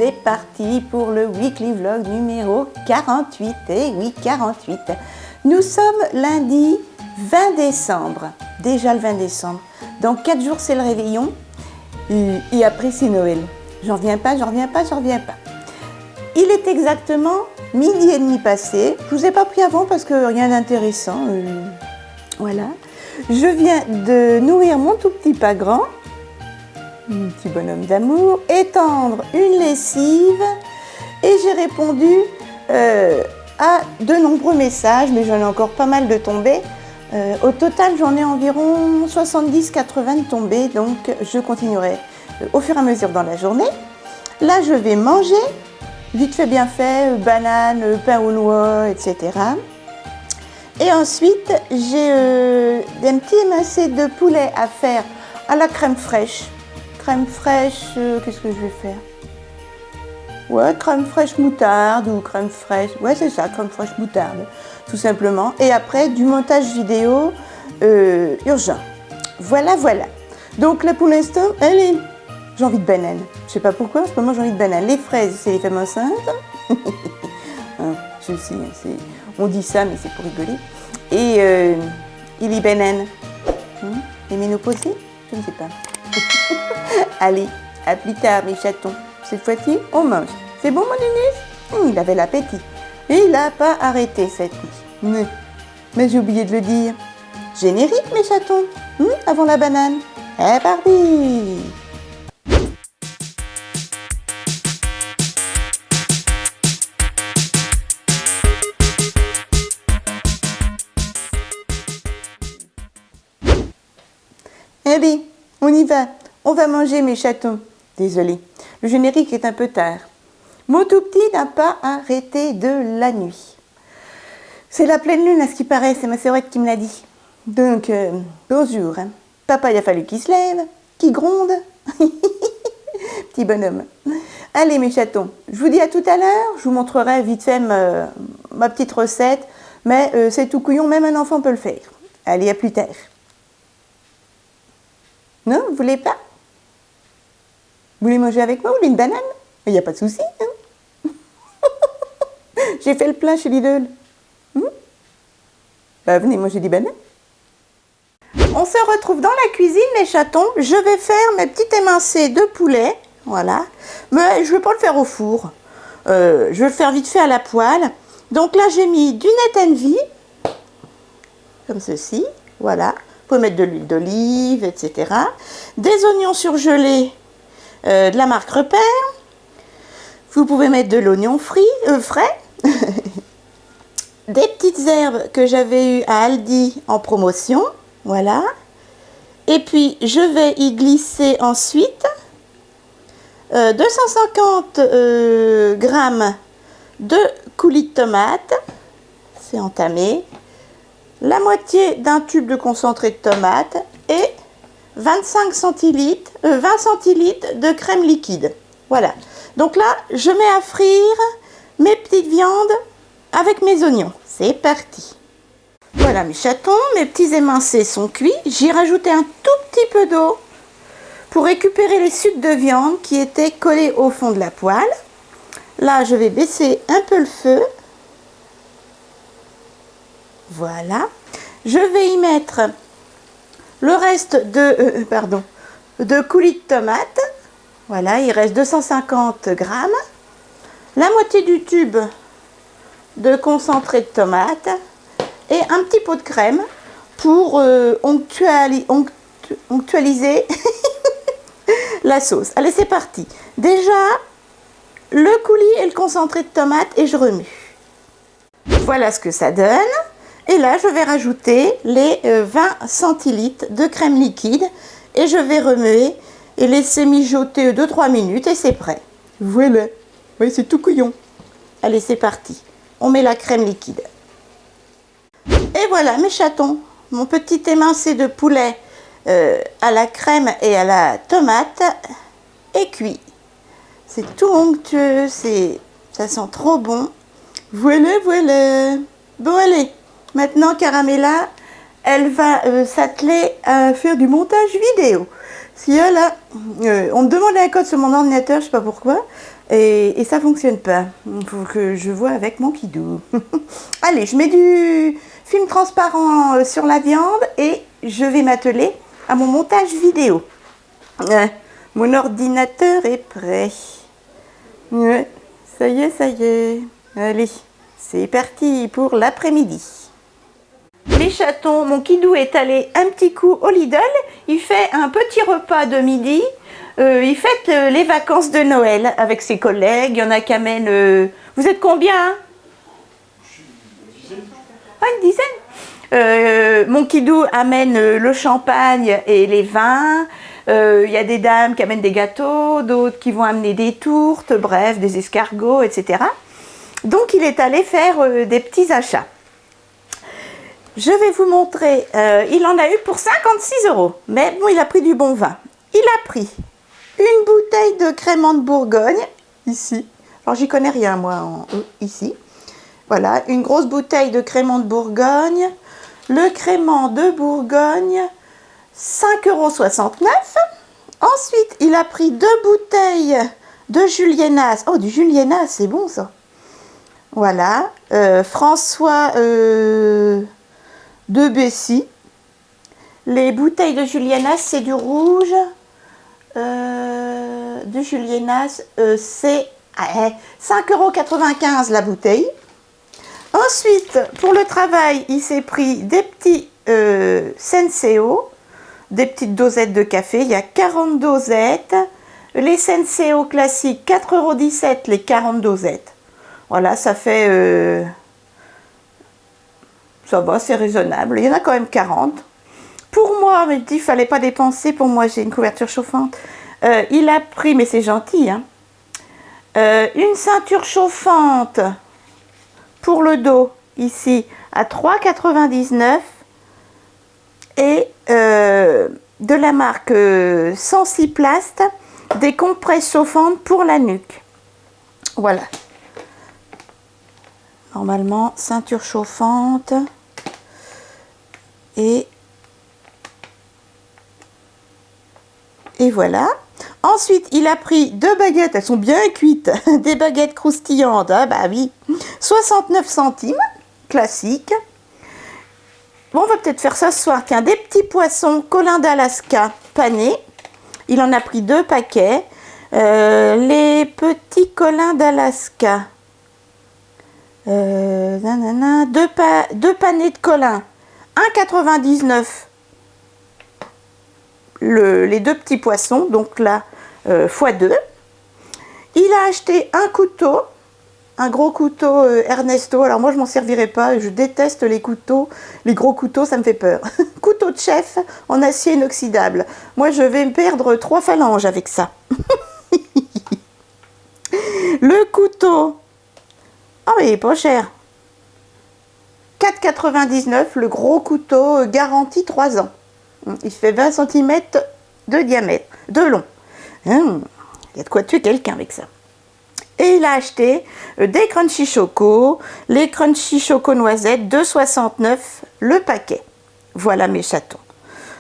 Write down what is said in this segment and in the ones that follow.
c'est parti pour le Weekly Vlog numéro 48. Et oui, 48. Nous sommes lundi 20 décembre. Déjà le 20 décembre. Dans 4 jours, c'est le réveillon. Et après, c'est Noël. J'en reviens pas. Il est exactement 12h30 passé. Je vous ai pas pris avant parce que rien d'intéressant. Voilà. Je viens de nourrir mon tout petit pas grand. Mon petit bonhomme d'amour, étendre une lessive et j'ai répondu à de nombreux messages, mais j'en ai encore pas mal de tombés. Au total, j'en ai environ 70-80 de tombés, donc je continuerai au fur et à mesure dans la journée. Là, je vais manger, vite fait bien fait, banane, pain aux noix, etc. Et ensuite, j'ai un petit émincé de poulet à faire à la crème fraîche. Crème fraîche, qu'est-ce que je vais faire? Ouais, crème fraîche moutarde ou crème fraîche, ouais c'est ça, crème fraîche moutarde, tout simplement. Et après, du montage vidéo urgent. Voilà. Donc là pour l'instant, allez, j'ai envie de banane. Je sais pas pourquoi, en ce moment j'ai envie de banane. Les fraises, c'est les femmes enceintes. Je sais, on dit ça, mais c'est pour rigoler. Et les bananes, les ménopausées, je ne sais pas. Allez, à plus tard mes chatons. Cette fois-ci, on mange. C'est bon mon Nénus? Il avait l'appétit. Et il n'a pas arrêté cette nuit. Mais j'ai oublié de le dire. Générique mes chatons. Avant la banane. C'est parti. Allez, on y va. On va manger mes chatons. Désolée, le générique est un peu tard. Mon tout petit n'a pas arrêté de la nuit. C'est la pleine lune à ce qui paraît, c'est ma sœurette qui me l'a dit. Donc, bonjour. Papa, il a fallu qu'il se lève, qu'il gronde. Petit bonhomme. Allez mes chatons, je vous dis à tout à l'heure. Je vous montrerai vite fait ma petite recette. Mais c'est tout couillon, même un enfant peut le faire. Allez, à plus tard. Non, vous voulez pas? Vous voulez manger avec moi? Vous voulez une banane? Il n'y a pas de souci. J'ai fait le plein chez Lidl. Bah, venez manger des bananes. On se retrouve dans la cuisine, les chatons. Je vais faire mes petits émincés de poulet. Voilà. Mais je ne vais pas le faire au four. Je vais le faire vite fait à la poêle. Donc là, j'ai mis du net and vie. Comme ceci. Voilà. Vous pouvez mettre de l'huile d'olive, etc. Des oignons surgelés. De la marque Repère. Vous pouvez mettre de l'oignon frais. Des petites herbes que j'avais eues à Aldi en promotion. Voilà. Et puis, je vais y glisser ensuite 250 grammes de coulis de tomates. C'est entamé. La moitié d'un tube de concentré de tomate et 20 centilitres de crème liquide. Voilà. Donc là, je mets à frire mes petites viandes avec mes oignons. C'est parti. Voilà mes chatons, mes petits émincés sont cuits. J'y rajouté un tout petit peu d'eau pour récupérer les sucs de viande qui étaient collés au fond de la poêle. Là, je vais baisser un peu le feu. Voilà. Je vais y mettre le reste de coulis de tomates. Voilà, il reste 250 grammes. La moitié du tube de concentré de tomate. Et un petit pot de crème pour onctualiser la sauce. Allez, c'est parti. Déjà, le coulis et le concentré de tomate et je remue. Voilà ce que ça donne. Et là, je vais rajouter les 20 centilitres de crème liquide et je vais remuer et laisser mijoter 2-3 minutes et c'est prêt. Voilà. Oui, c'est tout couillon. Allez, c'est parti. On met la crème liquide. Et voilà mes chatons, mon petit émincé de poulet à la crème et à la tomate est cuit. C'est tout onctueux, ça sent trop bon. Voilà. Bon allez, maintenant Caramella, elle va s'atteler à faire du montage vidéo. Si elle a, on me demandait un code sur mon ordinateur, je sais pas pourquoi, Et ça fonctionne pas. Il faut que je vois avec mon kidou. Allez, je mets du film transparent sur la viande et je vais m'atteler à mon montage vidéo. Mon ordinateur est prêt. Ouais, ça y est, ça y est. Allez, c'est parti pour l'après-midi. Les chatons, mon kidou est allé un petit coup au Lidl. Il fait un petit repas de midi. Il fête les vacances de Noël avec ses collègues. Il y en a qui amènent... Vous êtes combien, hein? Ah, une dizaine. Mon kidou amène le champagne et les vins. Il y a des dames qui amènent des gâteaux, d'autres qui vont amener des tourtes, bref, des escargots, etc. Donc il est allé faire des petits achats. Je vais vous montrer, il en a eu pour 56 €, mais bon, il a pris du bon vin. Il a pris une bouteille de crément de Bourgogne, ici. Alors j'y connais rien moi, ici. Voilà, une grosse bouteille de crément de Bourgogne. Le crément de Bourgogne, 5,69 €. Ensuite, il a pris 2 bouteilles de Juliénas. Oh, du Juliénas, c'est bon ça. Voilà, François de Bessy. Les bouteilles de Juliénas, c'est du rouge. De Juliénas, c'est 5,95 € la bouteille. Ensuite, pour le travail, il s'est pris des petits Senseo, des petites dosettes de café. Il y a 40 dosettes. Les Senseo classiques, 4,17 € les 40 dosettes. Voilà, ça fait... ça va, c'est raisonnable. Il y en a quand même 40. Pour moi, mais il dit, il ne fallait pas dépenser. Pour moi, j'ai une couverture chauffante. Il a pris, mais c'est gentil, hein, une ceinture chauffante pour le dos, ici, à 3,99 €. Et de la marque Sensiplast, des compresses chauffantes pour la nuque. Voilà. Normalement, ceinture chauffante. Et voilà. Ensuite, il a pris 2 baguettes. Elles sont bien cuites. Des baguettes croustillantes. Ah bah oui. 69 centimes. Classique. Bon, on va peut-être faire ça ce soir. Tiens, des petits poissons Colin d'Alaska panés. Il en a pris 2 paquets. Les petits Colin d'Alaska. 2 panés de Colin. 1,99 € les 2 petits poissons, donc là, x2. Il a acheté un couteau, un gros couteau Ernesto. Alors moi, je m'en servirai pas, je déteste les couteaux, les gros couteaux, ça me fait peur. Couteau de chef en acier inoxydable. Moi, je vais me perdre 3 phalanges avec ça. Le couteau, oh, il est pas cher. 4,99 € le gros couteau, garantie 3 ans. Il fait 20 cm de diamètre, de long. Il y a de quoi tuer quelqu'un avec ça. Et il a acheté des crunchy choco, les crunchy choco noisettes, 2,69 € le paquet. Voilà mes chatons.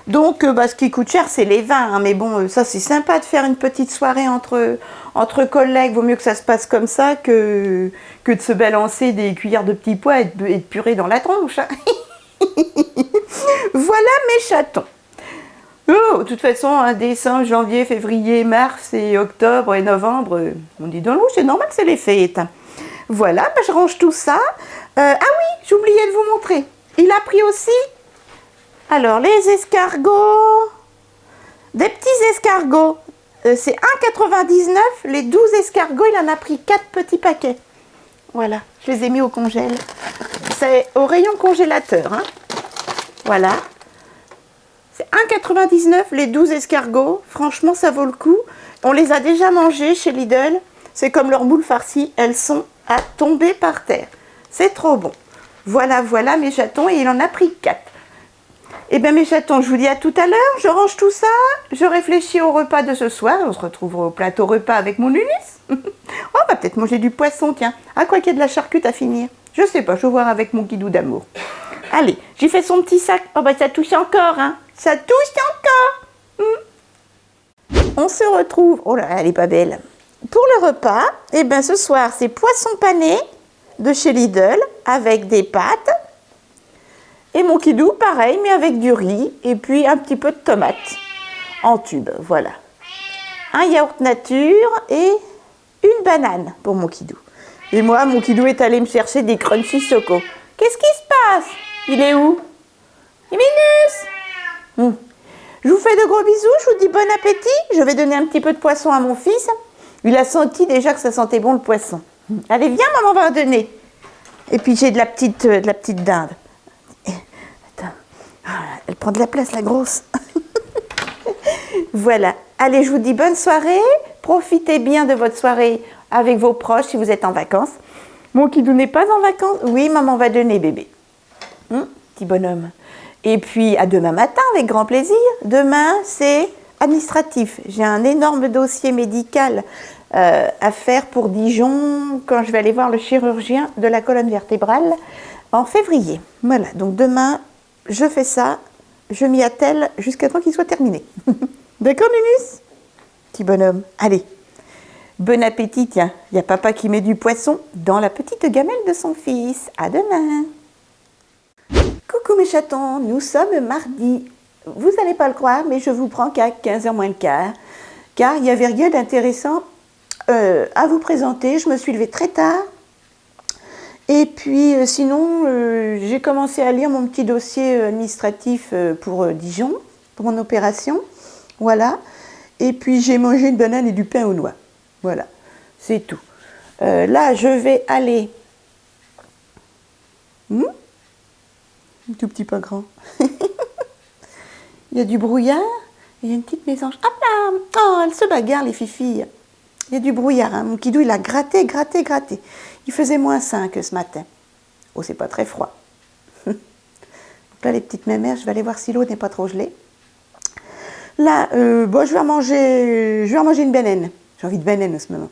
Donc, ce qui coûte cher, c'est les vins. Hein, mais bon, ça, c'est sympa de faire une petite soirée entre collègues. Vaut mieux que ça se passe comme ça que de se balancer des cuillères de petits pois et de purée dans la tronche. Hein. Voilà mes chatons. Oh, de toute façon, hein, décembre, janvier, février, mars et octobre et novembre, on dit dans l'eau, c'est normal, c'est les fêtes. Voilà, je range tout ça. Ah oui, j'oubliais de vous montrer. Il a pris aussi, alors, les escargots, des petits escargots. C'est 1,99 €, les 12 escargots, il en a pris 4 petits paquets. Voilà, je les ai mis au congèle. C'est au rayon congélateur, hein. Voilà. C'est 1,99 € les 12 escargots. Franchement, ça vaut le coup. On les a déjà mangés chez Lidl. C'est comme leurs moules farcies. Elles sont à tomber par terre. C'est trop bon. Voilà, voilà mes chatons. Et il en a pris 4. Eh bien mes chatons, je vous dis à tout à l'heure. Je range tout ça. Je réfléchis au repas de ce soir. On se retrouve au plateau repas avec mon Ulysse. On va peut-être manger du poisson, tiens. Ah, quoi qu'il y ait de la charcute à finir. Je sais pas, je vais voir avec mon guidou d'amour. Allez, j'ai fait son petit sac. Oh bah ça touche encore, hein. Ça touche encore. On se retrouve. Oh là, elle est pas belle. pour le repas, eh ben, ce soir, c'est poisson pané de chez Lidl avec des pâtes. Et mon kidou, pareil, mais avec du riz et puis un petit peu de tomates en tube. Voilà. Un yaourt nature et une banane pour mon kidou. Et moi, mon kidou est allé me chercher des crunchy choco. Qu'est-ce qui se passe? Il est où? Minus. Je vous fais de gros bisous, je vous dis bon appétit. Je vais donner un petit peu de poisson à mon fils. Il a senti déjà que ça sentait bon le poisson. Allez, viens, maman va en donner. Et puis j'ai de la petite dinde. Attends, elle prend de la place, la grosse. Voilà. Allez, je vous dis bonne soirée. Profitez bien de votre soirée avec vos proches si vous êtes en vacances. Mon kidou n'est pas en vacances. Oui, maman va donner bébé. Petit bonhomme. Et puis à demain matin avec grand plaisir. Demain, c'est administratif. J'ai un énorme dossier médical à faire pour Dijon quand je vais aller voir le chirurgien de la colonne vertébrale en février. Voilà, donc demain, je fais ça. Je m'y attelle jusqu'à temps qu'il soit terminé. D'accord, Minus? Petit bonhomme. Allez, bon appétit. Tiens, il y a papa qui met du poisson dans la petite gamelle de son fils. À demain. Coucou mes chatons, nous sommes mardi. Vous n'allez pas le croire, mais je vous prends qu'à 15h moins le quart. Car il n'y avait rien d'intéressant à vous présenter. Je me suis levée très tard. Et puis sinon, j'ai commencé à lire mon petit dossier administratif pour Dijon, pour mon opération. Voilà. Et puis j'ai mangé une banane et du pain aux noix. Voilà, c'est tout. Là, je vais aller... Un tout petit pas grand. Il y a du brouillard. Il y a une petite mésange. Hop là! Oh, elle se bagarre, les fifilles. Il y a du brouillard. Hein. Mon kidou, il a gratté. Il faisait -5 ce matin. Oh, c'est pas très froid. Donc là, les petites mémères, je vais aller voir si l'eau n'est pas trop gelée. Là, bon, je vais en manger une banane. J'ai envie de banane en ce moment.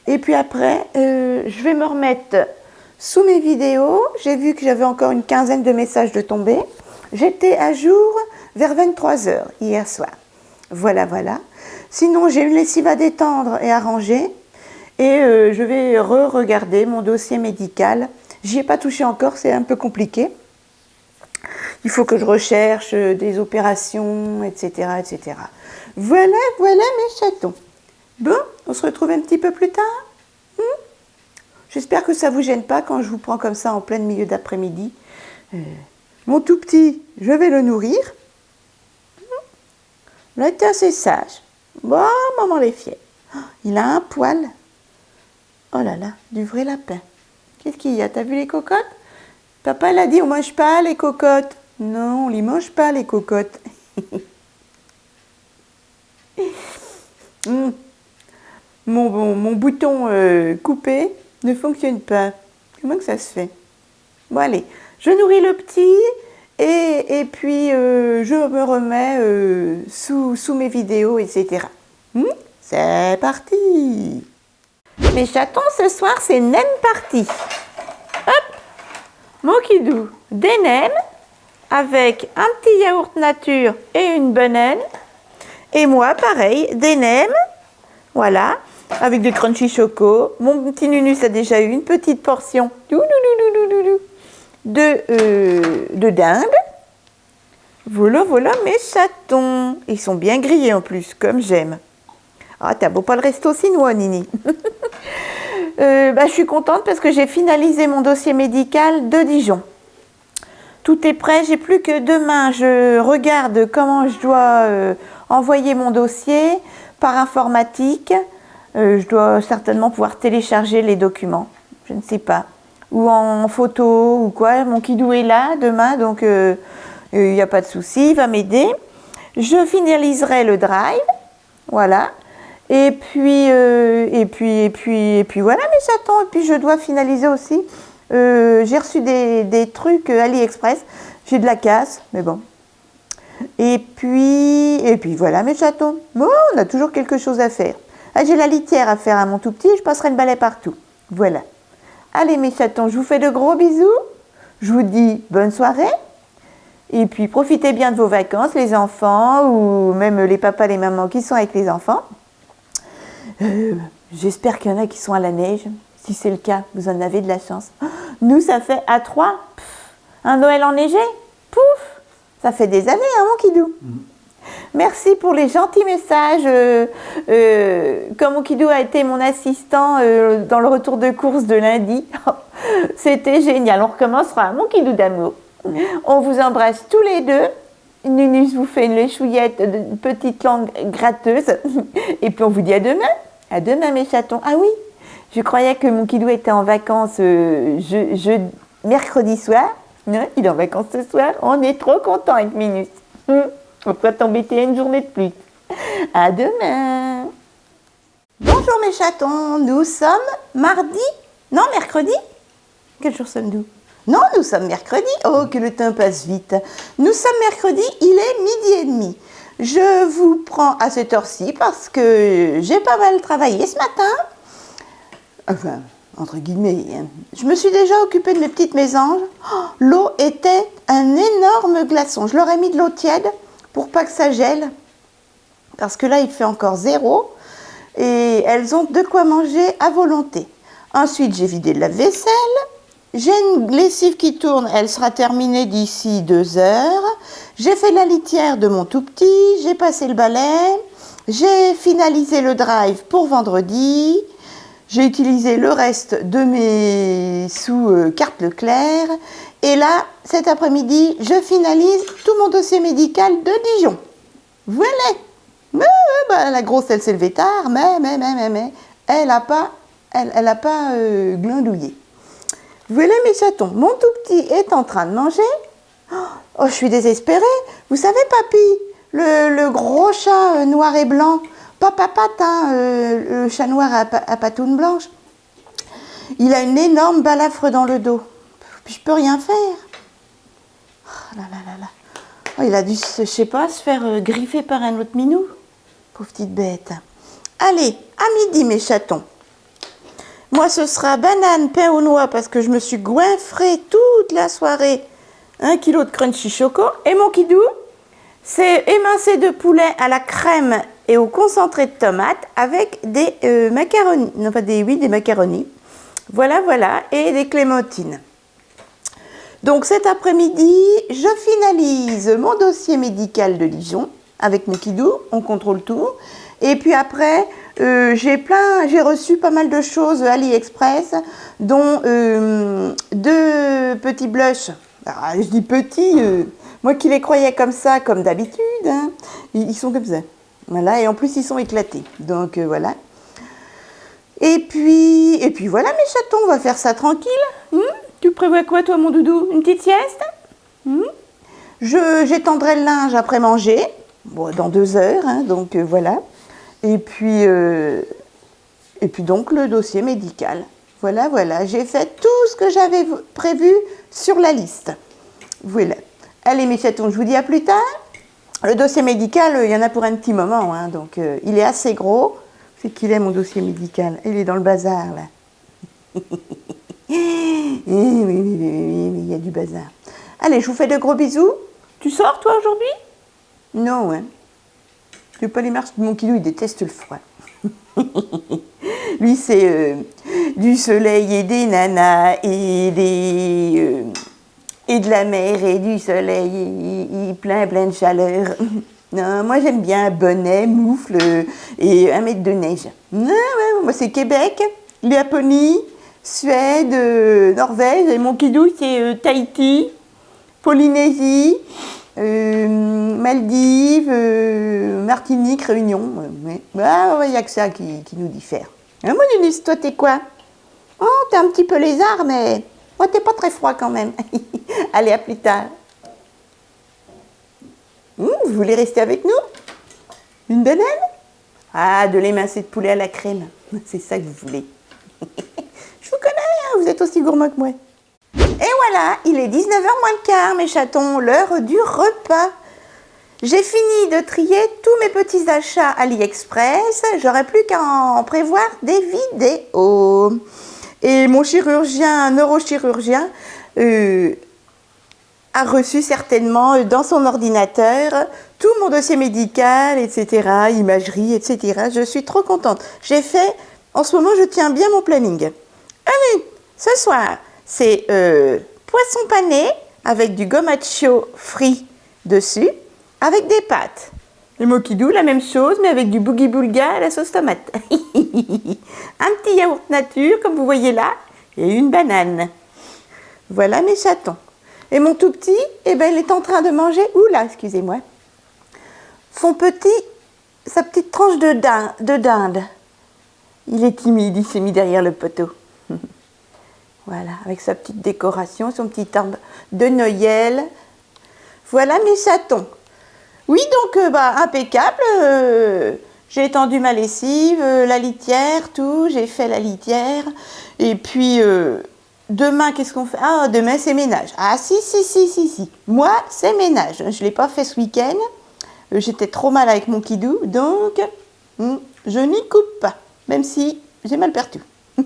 Et puis après, je vais me remettre sous mes vidéos. J'ai vu que j'avais encore une quinzaine de messages de tomber. J'étais à jour vers 23h hier soir. Voilà, voilà. Sinon, j'ai une lessive à détendre et à ranger. Et je vais re-regarder mon dossier médical. J'y ai pas touché encore, c'est un peu compliqué. Il faut que je recherche des opérations, etc., etc. Voilà, voilà mes chatons. Bon, on se retrouve un petit peu plus tard. J'espère que ça ne vous gêne pas quand je vous prends comme ça en plein milieu d'après-midi. Mon tout petit, je vais le nourrir. Là, il est assez sage. Bon, maman les fière. Il a un poil. Oh là là, du vrai lapin. Qu'est-ce qu'il y a? T'as vu les cocottes? Papa l'a dit, on ne mange pas les cocottes. Non, on ne les mange pas les cocottes. Mon bouton coupé ne fonctionne pas. Comment que ça se fait? Bon allez, je nourris le petit et puis je me remets sous mes vidéos, etc. C'est parti! Mes chatons, ce soir, c'est nem party. Hop! Mon kidou, des nems avec un petit yaourt nature et une banane. Et moi, pareil, des nems, voilà, avec des crunchy choco. Mon petit Nunus a déjà eu une petite portion de dinde. Voilà, voilà mes chatons. Ils sont bien grillés en plus, comme j'aime. Ah, t'as beau pas le resto chinois, Nini. Je suis contente parce que j'ai finalisé mon dossier médical de Dijon. Tout est prêt, j'ai plus que demain. Je regarde comment je dois envoyer mon dossier par informatique. Je dois certainement pouvoir télécharger les documents, je ne sais pas. Ou en photo ou quoi. Mon kidou est là demain, donc il n'y a pas de souci, il va m'aider. Je finaliserai le drive, voilà. Et puis voilà mes chatons. Et puis je dois finaliser aussi. J'ai reçu des trucs AliExpress. J'ai de la casse, mais bon. Et puis voilà mes chatons. Bon, on a toujours quelque chose à faire. Ah, j'ai la litière à faire à mon tout petit. Je passerai le balai partout. Voilà. Allez mes chatons, je vous fais de gros bisous. Je vous dis bonne soirée. Et puis profitez bien de vos vacances, les enfants, ou même les papas, les mamans qui sont avec les enfants. J'espère qu'il y en a qui sont à la neige. Si c'est le cas, vous en avez de la chance. Nous, ça fait à 3, un Noël enneigé. Pouf, ça fait des années, hein, mon Kidou. Merci pour les gentils messages. Comme mon Kidou a été mon assistant dans le retour de course de lundi, c'était génial. On recommencera, mon Kidou d'amour. On vous embrasse tous les deux. Nunus vous fait une léchouillette de petite langue gratteuse. Et puis on vous dit à demain. À demain, mes chatons. Ah oui, je croyais que mon Kidou était en vacances mercredi soir. Non, il est en vacances ce soir. On est trop content avec Minus. On peut t'embêter une journée de plus. À demain. Bonjour mes chatons, nous sommes mardi. Non, mercredi. Quel jour sommes-nous? Non, nous sommes mercredi. Oh, que le temps passe vite. Nous sommes mercredi, il est 12h30. Je vous prends à cette heure-ci parce que j'ai pas mal travaillé ce matin. Enfin, entre guillemets. Je me suis déjà occupée de mes petites mésanges. Oh, l'eau était un énorme glaçon. Je leur ai mis de l'eau tiède pour pas que ça gèle. Parce que là, il fait encore 0. Et elles ont de quoi manger à volonté. Ensuite, j'ai vidé le lave-vaisselle. J'ai une lessive qui tourne, elle sera terminée d'ici 2 heures. J'ai fait la litière de mon tout petit, j'ai passé le balai, j'ai finalisé le drive pour vendredi, j'ai utilisé le reste de mes sous-cartes Leclerc. Et là, cet après-midi, je finalise tout mon dossier médical de Dijon. Voilà. La grosse, elle s'est levée tard, mais, elle n'a pas glandouillé. Voilà mes chatons, mon tout petit est en train de manger. Oh, je suis désespérée. Vous savez, papy, le gros chat noir et blanc, pas Papatte, le chat noir à patounes blanches, il a une énorme balafre dans le dos. Puis je peux rien faire. Oh là là là là. Oh, il a dû, je sais pas, se faire griffer par un autre minou. Pauvre petite bête. Allez, à midi mes chatons. Moi, ce sera banane, pain aux noix, parce que je me suis goinfrée toute la soirée. 1 kilo de crunchy choco. Et mon Kidou, c'est émincé de poulet à la crème et au concentré de tomate avec des macaronis. Non, pas des macaronis. Voilà, et des clémentines. Donc, cet après-midi, je finalise mon dossier médical de Dijon avec mon Kidou. On contrôle tout. Et puis après... j'ai reçu pas mal de choses AliExpress, dont 2 petits blushs. Alors, je dis petits, moi qui les croyais comme ça, comme d'habitude, hein, ils sont comme ça. Voilà, et en plus ils sont éclatés. Donc voilà. Et puis voilà mes chatons, on va faire ça tranquille. Tu prévois quoi toi mon doudou? Une petite sieste? J'étendrai le linge après manger, bon, dans 2 heures, hein, donc voilà. Et puis donc le dossier médical. Voilà, j'ai fait tout ce que j'avais prévu sur la liste. Voilà. Allez mes chatons, je vous dis à plus tard. Le dossier médical, il y en a pour un petit moment, hein, donc il est assez gros. C'est qu'il est mon dossier médical. Il est dans le bazar là. Oui, il y a du bazar. Allez, je vous fais de gros bisous. Tu sors toi aujourd'hui? Non, hein. Je ne veux pas les marches, mon Kidou, il déteste le froid. Lui, c'est du soleil et des nanas et de la mer et du soleil et plein de chaleur. Non, moi, j'aime bien bonnet, moufle et 1 mètre de neige. Non, ouais, moi, c'est Québec, Laponie, Suède, Norvège. Et mon Kidou, c'est Tahiti, Polynésie, Maldives, Martinique, Réunion. Il n'y a que ça qui nous diffère. Moi, Nunus, toi, t'es quoi? Oh, t'es un petit peu lézard, mais t'es pas très froid quand même. Allez, à plus tard. Vous voulez rester avec nous? Une banane? Ah, de l'émincé de poulet à la crème. C'est ça que vous voulez. Je vous connais, hein, vous êtes aussi gourmand que moi. Et voilà, il est 19h moins le quart, mes chatons, l'heure du repas. J'ai fini de trier tous mes petits achats AliExpress. J'aurais plus qu'à en prévoir des vidéos. Et mon neurochirurgien, a reçu certainement dans son ordinateur tout mon dossier médical, etc., imagerie, etc. Je suis trop contente. J'ai fait En ce moment, je tiens bien mon planning. Allez, ce soir, c'est poisson pané avec du gomaccio frit dessus, avec des pâtes. Le mokidou, la même chose, mais avec du boogie boulga à la sauce tomate. Un petit yaourt nature, comme vous voyez là, et une banane. Voilà mes chatons. Et mon tout petit, eh ben, il est en train de manger, oula, excusez-moi, sa petite tranche de dinde. Il est timide, il s'est mis derrière le poteau. Voilà, avec sa petite décoration, son petit arbre de Noël. Voilà mes chatons. Oui, donc, impeccable. J'ai étendu ma lessive, la litière, tout. J'ai fait la litière. Et puis, demain, qu'est-ce qu'on fait? Ah, demain, c'est ménage. Ah, si. Moi, c'est ménage. Je ne l'ai pas fait ce week-end. J'étais trop mal avec mon kidou. Donc, je n'y coupe pas. Même si j'ai mal perdu. Il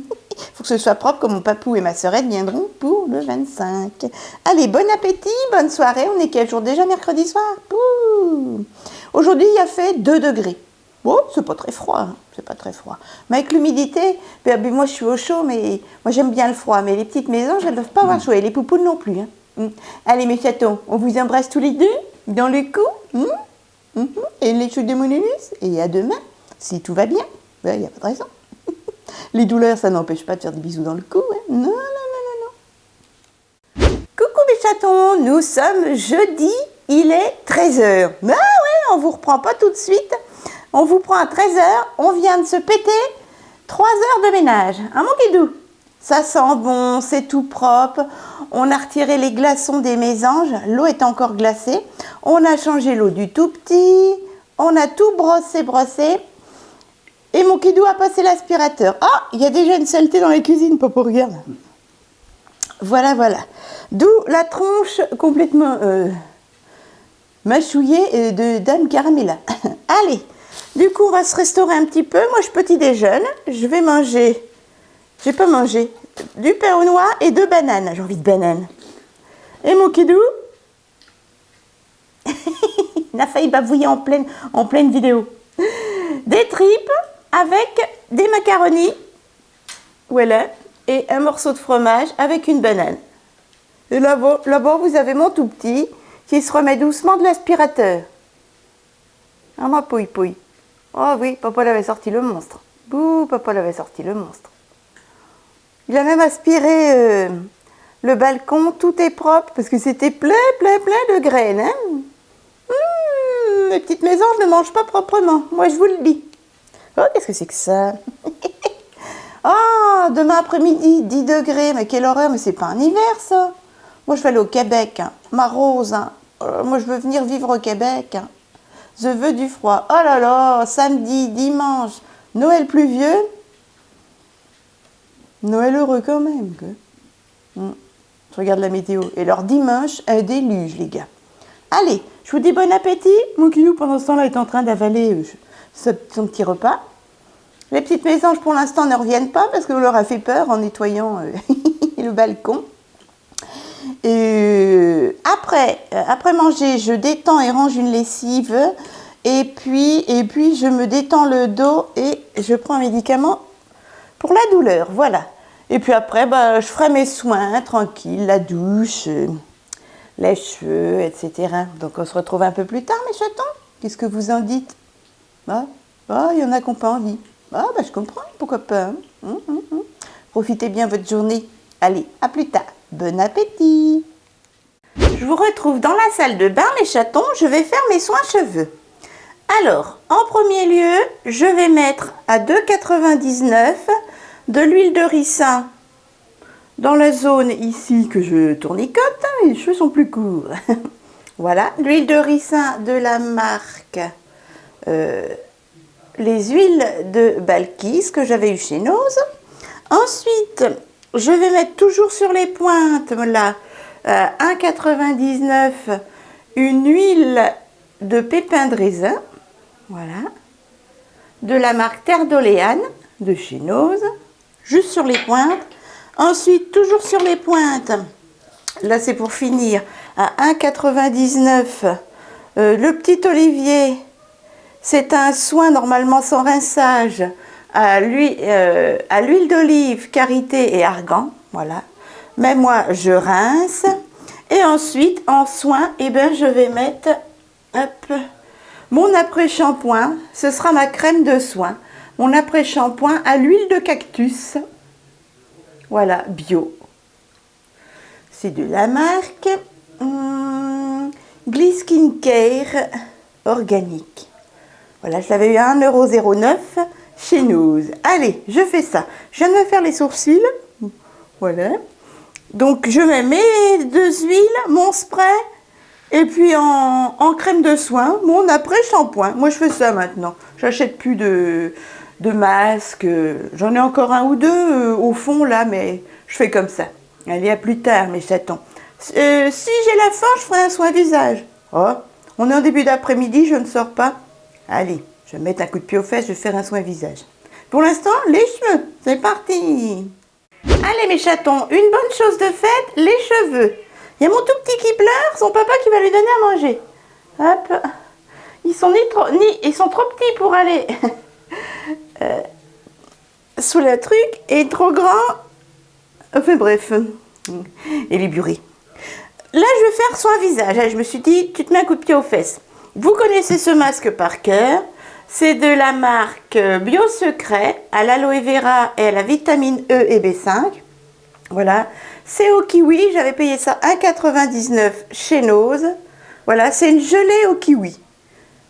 faut que ce soit propre, comme mon papou et ma sœurette viendront pour le 25. Allez, bon appétit, bonne soirée. On est quel jour déjà? Mercredi soir. Aujourd'hui, il a fait 2 degrés. Bon, c'est pas très froid, hein. C'est pas très froid. Mais avec l'humidité, moi je suis au chaud, mais moi j'aime bien le froid. Mais les petites mésanges, elles ne doivent pas avoir chaud. Et les poupounes non plus. Hein. Allez, mes chatons, on vous embrasse tous les deux dans le cou. Et les chutes de mon anus. Et à demain, si tout va bien. Il n'y a pas de raison. Les douleurs, ça n'empêche pas de faire des bisous dans le cou. Hein. Non. Coucou mes chatons, nous sommes jeudi, il est 13h. Ah ouais, on vous reprend pas tout de suite. On vous prend à 13h, on vient de se péter 3 heures de ménage. Hein mon kidou? Ça sent bon, c'est tout propre. On a retiré les glaçons des mésanges, l'eau est encore glacée. On a changé l'eau du tout petit. On a tout brossé. Et mon kidou a passé l'aspirateur. Ah, il y a déjà une saleté dans la cuisine, papa, regarde. Voilà. D'où la tronche complètement mâchouillée de Dame Caramella. Allez, du coup, on va se restaurer un petit peu. Moi, je petit déjeune. Je vais manger, j'ai pas mangé, du pain aux noix et 2 bananes. J'ai envie de banane. Et mon kidou, il a failli bavouiller en pleine vidéo. Des tripes avec des macaronis, voilà, et un morceau de fromage avec une banane. Et là-bas, vous avez mon tout petit qui se remet doucement de l'aspirateur. Ah, ma pouille. Oh oui, papa l'avait sorti le monstre. Bouh, papa l'avait sorti le monstre. Il a même aspiré le balcon, tout est propre, parce que c'était plein de graines. Hein. Les petites mésanges ne mangent pas proprement, moi je vous le dis. Oh, qu'est-ce que c'est que ça? Ah, demain après-midi, 10 degrés, mais quelle horreur, mais c'est pas un hiver ça. Moi je vais aller au Québec, hein. Ma Rose, hein. Moi je veux venir vivre au Québec. Hein. Je veux du froid. Oh là là, samedi, dimanche, Noël pluvieux. Noël heureux quand même. Je regarde la météo. Et alors dimanche, un déluge les gars. Allez, je vous dis bon appétit. Mon kidou pendant ce temps-là est en train d'avaler son petit repas. Les petites mésanges pour l'instant ne reviennent pas parce qu'on leur a fait peur en nettoyant le balcon. Et après manger, je détends et range une lessive. Et puis je me détends le dos et je prends un médicament pour la douleur. Voilà. Et puis après, je ferai mes soins tranquille, la douche, les cheveux, etc. Donc on se retrouve un peu plus tard, mes chatons. Qu'est-ce que vous en dites? Il y en a qui n'ont pas envie. Je comprends, pourquoi pas. Profitez bien votre journée. Allez, à plus tard. Bon appétit. Je vous retrouve dans la salle de bain, mes chatons. Je vais faire mes soins cheveux. Alors, en premier lieu, je vais mettre à 2,99 de l'huile de ricin dans la zone ici que je tournicote. Les cheveux sont plus courts. Voilà, l'huile de ricin de la marque les huiles de Balkis que j'avais eu chez Nose. Ensuite, je vais mettre toujours sur les pointes, là, 1,99 une huile de pépins de raisin. Voilà. De la marque Terre d'Oléane de chez Nose. Juste sur les pointes. Ensuite, toujours sur les pointes. Là, c'est pour finir. À 1,99 le petit olivier. C'est un soin normalement sans rinçage à l'huile d'olive, karité et argan. Voilà. Mais moi, je rince. Et ensuite, en soin, eh ben, je vais mettre hop, mon après-shampoing. Ce sera ma crème de soin. Mon après-shampoing à l'huile de cactus. Voilà, bio. C'est de la marque Gliss Skin Care organique. Voilà, je l'avais eu à 1,09 € chez Noz. Allez, je fais ça. Je viens de me faire les sourcils. Voilà. Donc, je mets mes 2 huiles, mon spray, et puis en crème de soin, mon après-shampoing. Moi, je fais ça maintenant. J'achète plus de masques. J'en ai encore un ou deux au fond, là, mais je fais comme ça. Allez, à plus tard, mes chatons. Si j'ai la force, je ferai un soin visage. Oh, on est en début d'après-midi, je ne sors pas. Allez, je vais mettre un coup de pied aux fesses, je vais faire un soin visage. Pour l'instant, les cheveux. C'est parti. Allez, mes chatons, une bonne chose de faite, les cheveux. Il y a mon tout petit qui pleure, son papa qui va lui donner à manger. Hop. Ils sont trop petits pour aller sous le truc et trop grands. Enfin bref, et les burés. Là, je vais faire soin visage. Je me suis dit, tu te mets un coup de pied aux fesses. Vous connaissez ce masque par cœur. C'est de la marque Bio Secret, à l'aloe vera et à la vitamine E et B5. Voilà. C'est au kiwi. J'avais payé ça 1,99 € chez Noz. Voilà, c'est une gelée au kiwi.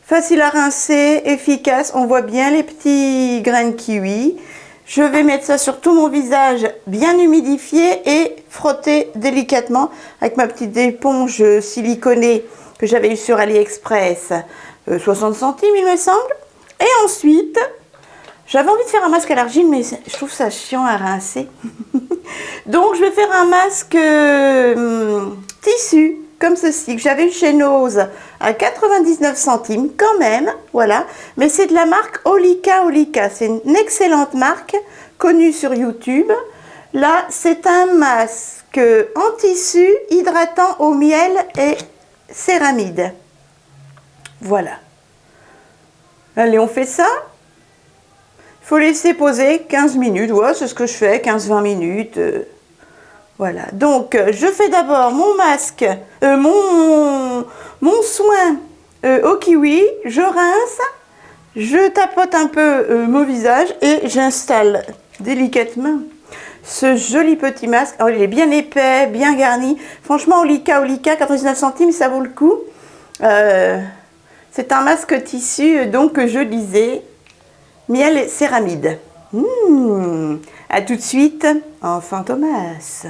Facile à rincer, efficace. On voit bien les petits grains de kiwi. Je vais mettre ça sur tout mon visage, bien humidifié et frotter délicatement avec ma petite éponge siliconée que j'avais eu sur AliExpress, 60 centimes il me semble. Et ensuite, j'avais envie de faire un masque à l'argile, mais je trouve ça chiant à rincer. Donc je vais faire un masque tissu, comme ceci, que j'avais eu chez Noz à 99 centimes quand même, voilà. Mais c'est de la marque Olika Olika, c'est une excellente marque, connue sur YouTube. Là, c'est un masque en tissu, hydratant au miel et céramide. Voilà. Allez, on fait ça. Il faut laisser poser 15 minutes, ouais, c'est ce que je fais, 15-20 minutes. Voilà, donc je fais d'abord mon masque, mon soin au kiwi, je rince, je tapote un peu mon visage et j'installe délicatement ce joli petit masque. Alors, il est bien épais, bien garni. Franchement, Olika, 99 centimes, ça vaut le coup. C'est un masque tissu, donc je disais, miel et céramide. À tout de suite, enfin Thomas.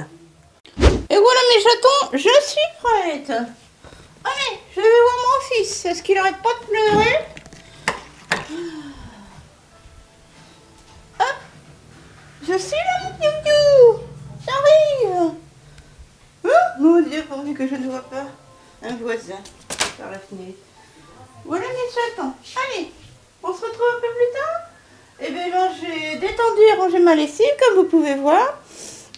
Et voilà mes chatons, je suis prête. Allez, je vais voir mon fils. Est-ce qu'il arrête pas de pleurer? Hop, je suis là mon piou-piou. J'arrive. Mon Dieu, pourvu que je ne vois pas un voisin par la fenêtre. Voilà mes chatons. Allez, on se retrouve un peu plus tard. Et bien là, j'ai détendu et rangé ma lessive, comme vous pouvez voir.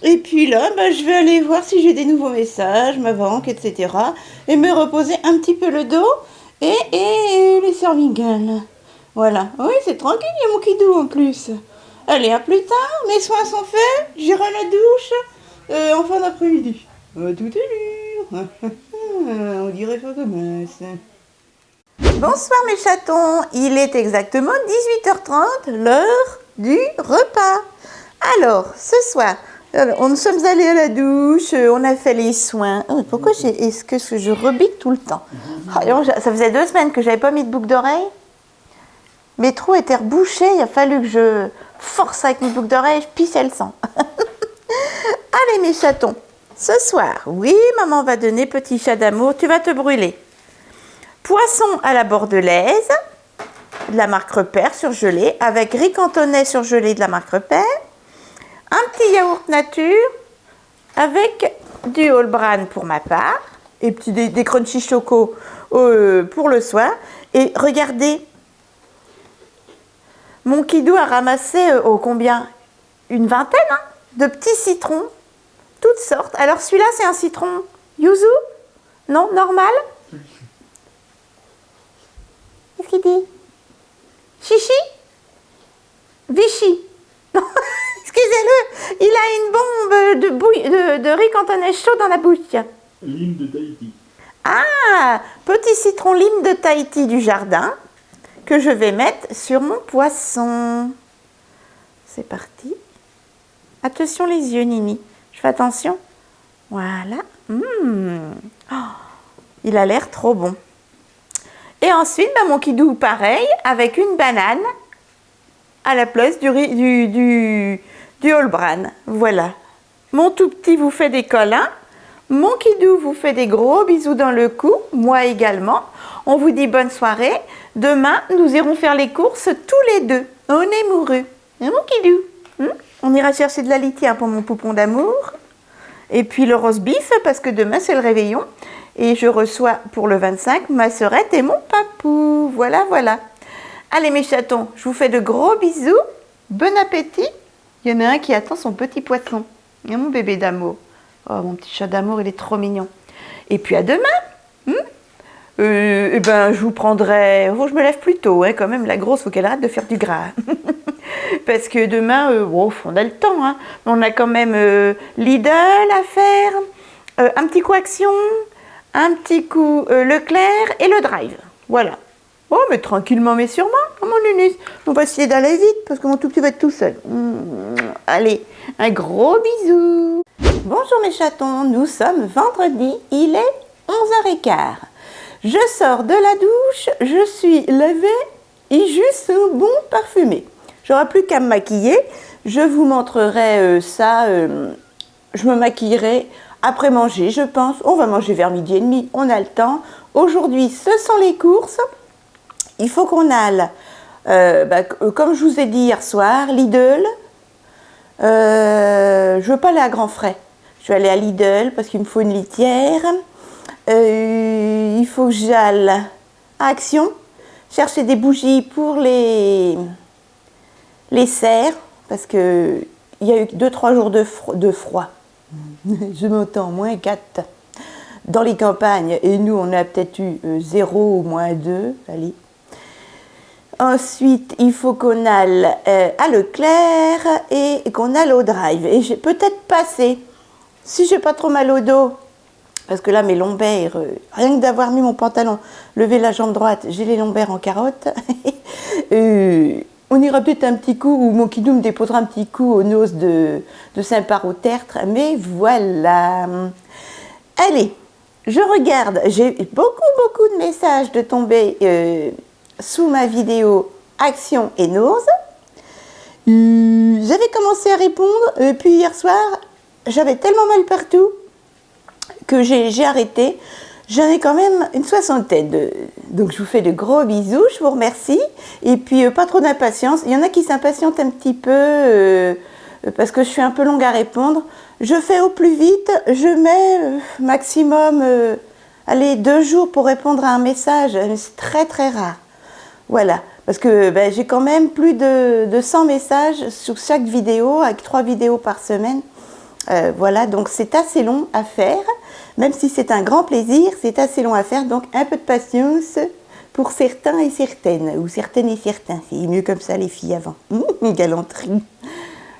Et puis là, je vais aller voir si j'ai des nouveaux messages, ma banque, etc. Et me reposer un petit peu le dos et les cervicales. Voilà. Oui, c'est tranquille, il y a mon kidou en plus. Allez, à plus tard. Mes soins sont faits. J'irai à la douche en fin d'après-midi. Tout à l'heure. On dirait pas comme ça. Bonsoir mes chatons. Il est exactement 18h30, l'heure du repas. Alors, ce soir... nous sommes allés à la douche, on a fait les soins. Oh, pourquoi est-ce que je rebique tout le temps? Ça faisait 2 semaines que j'avais pas mis de boucle d'oreille. Mes trous étaient rebouchés, il a fallu que je force avec mes boucles d'oreille, je pissais le sang. Allez mes chatons, ce soir, oui, maman va donner petit chat d'amour, tu vas te brûler. Poisson à la bordelaise, de la marque Repère surgelé, avec riz cantonais surgelé de la marque Repère. Un petit yaourt nature avec du All Bran pour ma part et des crunchy choco pour le soir. Et regardez, mon kidou a ramassé combien? Une vingtaine de petits citrons, toutes sortes. Alors celui-là, c'est un citron yuzu? Non, normal? Qu'est-ce qu'il dit? Chichi? Vichy. Excusez-le, il a une bombe de riz cantonais chaud dans la bouche. Lime de Tahiti. Ah, petit citron lime de Tahiti du jardin que je vais mettre sur mon poisson. C'est parti. Attention les yeux, Nini. Je fais attention. Voilà. Oh, il a l'air trop bon. Et ensuite, mon kidou, pareil, avec une banane à la place du whole bran. Voilà. Mon tout petit vous fait des câlins. Mon kidou vous fait des gros bisous dans le cou. Moi également. On vous dit bonne soirée. Demain, nous irons faire les courses tous les deux. On est mourus. Hein, mon kidou? On ira chercher de la litière pour mon poupon d'amour. Et puis le roast beef, parce que demain, c'est le réveillon. Et je reçois pour le 25 ma sœurette et mon papou. Voilà, voilà. Allez mes chatons, je vous fais de gros bisous. Bon appétit. Il y en a un qui attend son petit poisson. Et mon bébé d'amour. Oh, mon petit chat d'amour, il est trop mignon. Et puis à demain. Je vous prendrai... Oh, je me lève plus tôt, hein, quand même. La grosse, faut qu'elle arrête de faire du gras. Parce que demain, on a le temps. Hein. On a quand même Lidl à faire, un petit coup Action, un petit coup Leclerc et le Drive. Voilà. Oh, mais tranquillement, mais sûrement, mon Nunus. On va essayer d'aller vite parce que mon tout petit va être tout seul. Allez, un gros bisou. Bonjour mes chatons, nous sommes vendredi, il est 11h15. Je sors de la douche, je suis lavée et juste un bon parfumé. J'aurai plus qu'à me maquiller. Je vous montrerai ça. Je me maquillerai après manger, je pense. On va manger vers 12h30, on a le temps. Aujourd'hui, ce sont les courses. Il faut qu'on aille, comme je vous ai dit hier soir, Lidl. Je ne veux pas aller à Grand Frais. Je vais aller à Lidl parce qu'il me faut une litière. Il faut que j'aille à Action chercher des bougies pour les serres parce qu'il y a eu 2-3 jours de froid. Je m'entends, moins 4 dans les campagnes. Et nous, on a peut-être eu 0 ou moins 2. Allez. Ensuite, il faut qu'on aille à Leclerc et qu'on aille au Drive. Et j'ai peut-être passé, si j'ai pas trop mal au dos, parce que là, mes lombaires, rien que d'avoir mis mon pantalon, lever la jambe droite, j'ai les lombaires en carotte. On ira peut-être un petit coup, ou mon kidou me déposera un petit coup aux noces de Saint-Par-au-Tertre. Mais voilà. Allez, je regarde. J'ai beaucoup de messages de tomber sous ma vidéo Action et Noz. J'avais commencé à répondre, puis hier soir, j'avais tellement mal partout que j'ai arrêté. J'en ai quand même une 60aine. Donc je vous fais de gros bisous, je vous remercie. Et puis pas trop d'impatience. Il y en a qui s'impatientent un petit peu parce que je suis un peu longue à répondre. Je fais au plus vite, je mets maximum 2 jours pour répondre à un message. C'est très très rare. Voilà, parce que j'ai quand même plus de 100 messages sur chaque vidéo, avec 3 vidéos par semaine. Voilà, donc c'est assez long à faire. Même si c'est un grand plaisir, c'est assez long à faire. Donc un peu de patience pour certains et certaines, ou certaines et certains. C'est mieux comme ça les filles avant. Galanterie.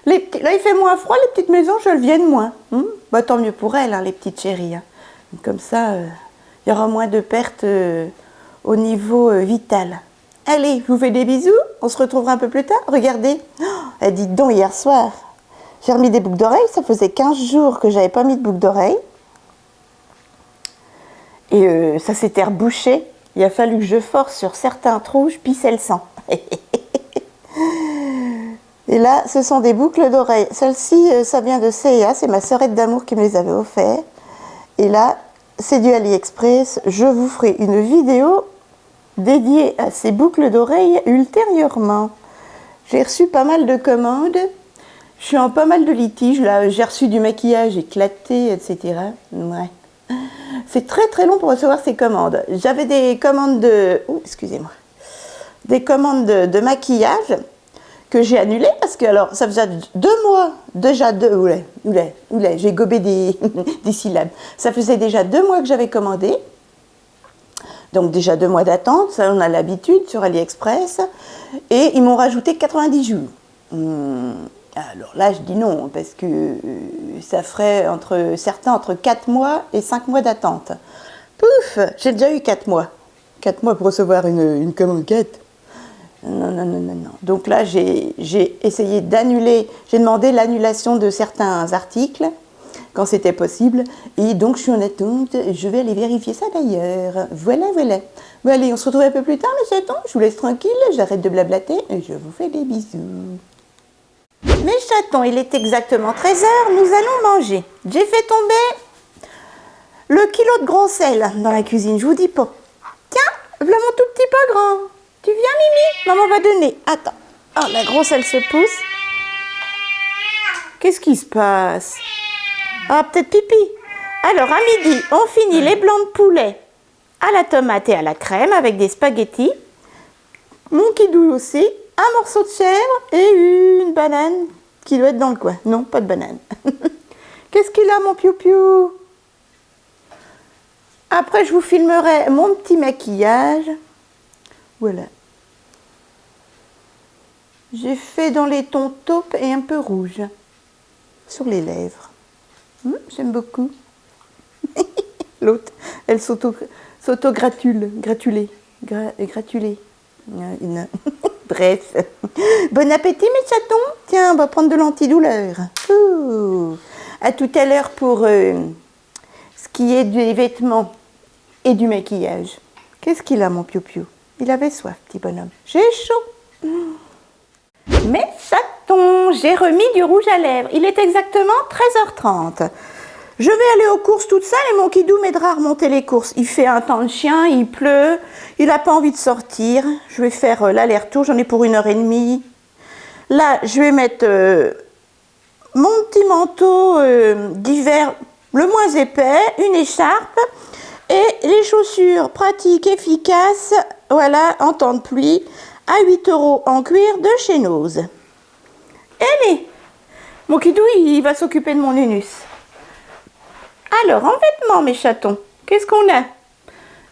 Là il fait moins froid, les petites maisons, je le vienne moins. Tant mieux pour elles, hein, les petites chéries. Hein. Comme ça, il y aura moins de pertes au niveau vital. Allez, je vous fais des bisous. On se retrouvera un peu plus tard. Regardez. Oh, dites donc, hier soir, j'ai remis des boucles d'oreilles. Ça faisait 15 jours que j'avais pas mis de boucles d'oreilles. Et ça s'était rebouché. Il a fallu que je force sur certains trous, je pissais le sang. Et là, ce sont des boucles d'oreilles. Celle-ci, ça vient de C&A. C'est ma sœurette d'amour qui me les avait offertes. Et là, c'est du AliExpress. Je vous ferai une vidéo dédiée à ces boucles d'oreilles ultérieurement. J'ai reçu pas mal de commandes. Je suis en pas mal de litiges. Là, j'ai reçu du maquillage éclaté, etc. Ouais. C'est très très long pour recevoir ces commandes. J'avais des commandes de... excusez-moi. Des commandes de maquillage que j'ai annulées parce que alors ça faisait 2 mois, déjà j'ai gobé des syllabes. Ça faisait déjà 2 mois que j'avais commandé. Donc déjà 2 mois d'attente, ça on a l'habitude sur AliExpress. Et ils m'ont rajouté 90 jours. Alors là, je dis non, parce que ça ferait entre 4 mois et 5 mois d'attente. Pouf, j'ai déjà eu 4 mois. 4 mois pour recevoir une commande 4. Non, non, non, non, non. Donc là, j'ai essayé d'annuler, j'ai demandé l'annulation de certains articles, quand c'était possible. Et donc, je suis en attente. Je vais aller vérifier ça d'ailleurs. Voilà, voilà. Bon, allez, on se retrouve un peu plus tard, mes chatons. Je vous laisse tranquille. J'arrête de blablater et je vous fais des bisous. Mes chatons, il est exactement 13 h. Nous allons manger. J'ai fait tomber le kilo de gros sel dans la cuisine. Je vous dis pas. Tiens, voilà mon tout petit peu grand. Tu viens, Mimi? Maman va donner. Attends. Oh, la grosse, elle se pousse. Qu'est-ce qui se passe? Ah, peut-être pipi. Alors, à midi, on finit les blancs de poulet à la tomate et à la crème avec des spaghettis. Mon kidou aussi. Un morceau de chèvre et une banane qui doit être dans le coin. Non, pas de banane. Qu'est-ce qu'il a, mon piou-piou? Après, je vous filmerai mon petit maquillage. Voilà. J'ai fait dans les tons taupe et un peu rouge sur les lèvres. J'aime beaucoup. L'autre, elle s'auto-gratule. Bref. Bon appétit, mes chatons. Tiens, on va prendre de l'antidouleur. À tout à l'heure pour ce qui est des vêtements et du maquillage. Qu'est-ce qu'il a, mon piou-piou? Il avait soif, petit bonhomme. J'ai chaud. Mes chatons, j'ai remis du rouge à lèvres. Il est exactement 13h30. Je vais aller aux courses toute seule et mon kidou m'aidera à remonter les courses. Il fait un temps de chien, il pleut, il n'a pas envie de sortir. Je vais faire l'aller-retour, j'en ai pour 1h30. Là, je vais mettre mon petit manteau d'hiver le moins épais, une écharpe et les chaussures pratiques, efficaces, voilà, en temps de pluie, à 8 € en cuir de chez Nose. Allez, mon kidou, il va s'occuper de mon unus. Alors, en vêtements, mes chatons, qu'est-ce qu'on a?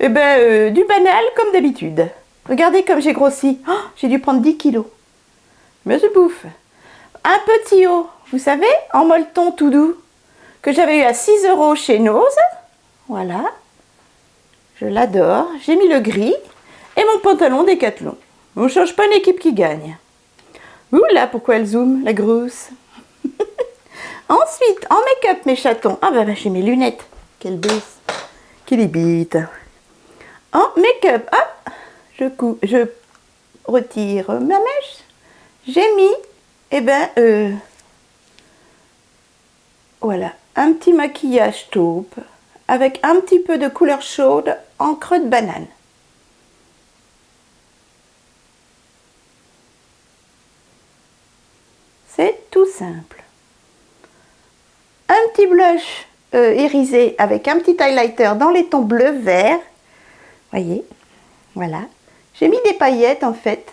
Eh ben, du banal, comme d'habitude. Regardez comme j'ai grossi. Oh, j'ai dû prendre 10 kilos. Mais je bouffe. Un petit haut, vous savez, en molleton tout doux, que j'avais eu à 6 € chez Nose. Voilà. Je l'adore. J'ai mis le gris et mon pantalon Décathlon. On ne change pas une équipe qui gagne. Oula, pourquoi elle zoome, la grosse? Ensuite, en make-up, mes chatons. Ah bah, j'ai mes lunettes. Quelle baisse. Quelle bite. En make-up, hop, je retire ma mèche. J'ai mis, voilà, un petit maquillage taupe avec un petit peu de couleur chaude en creux de banane. C'est tout simple. Un petit blush irisé avec un petit highlighter dans les tons bleu-vert. Voyez, voilà. J'ai mis des paillettes en fait.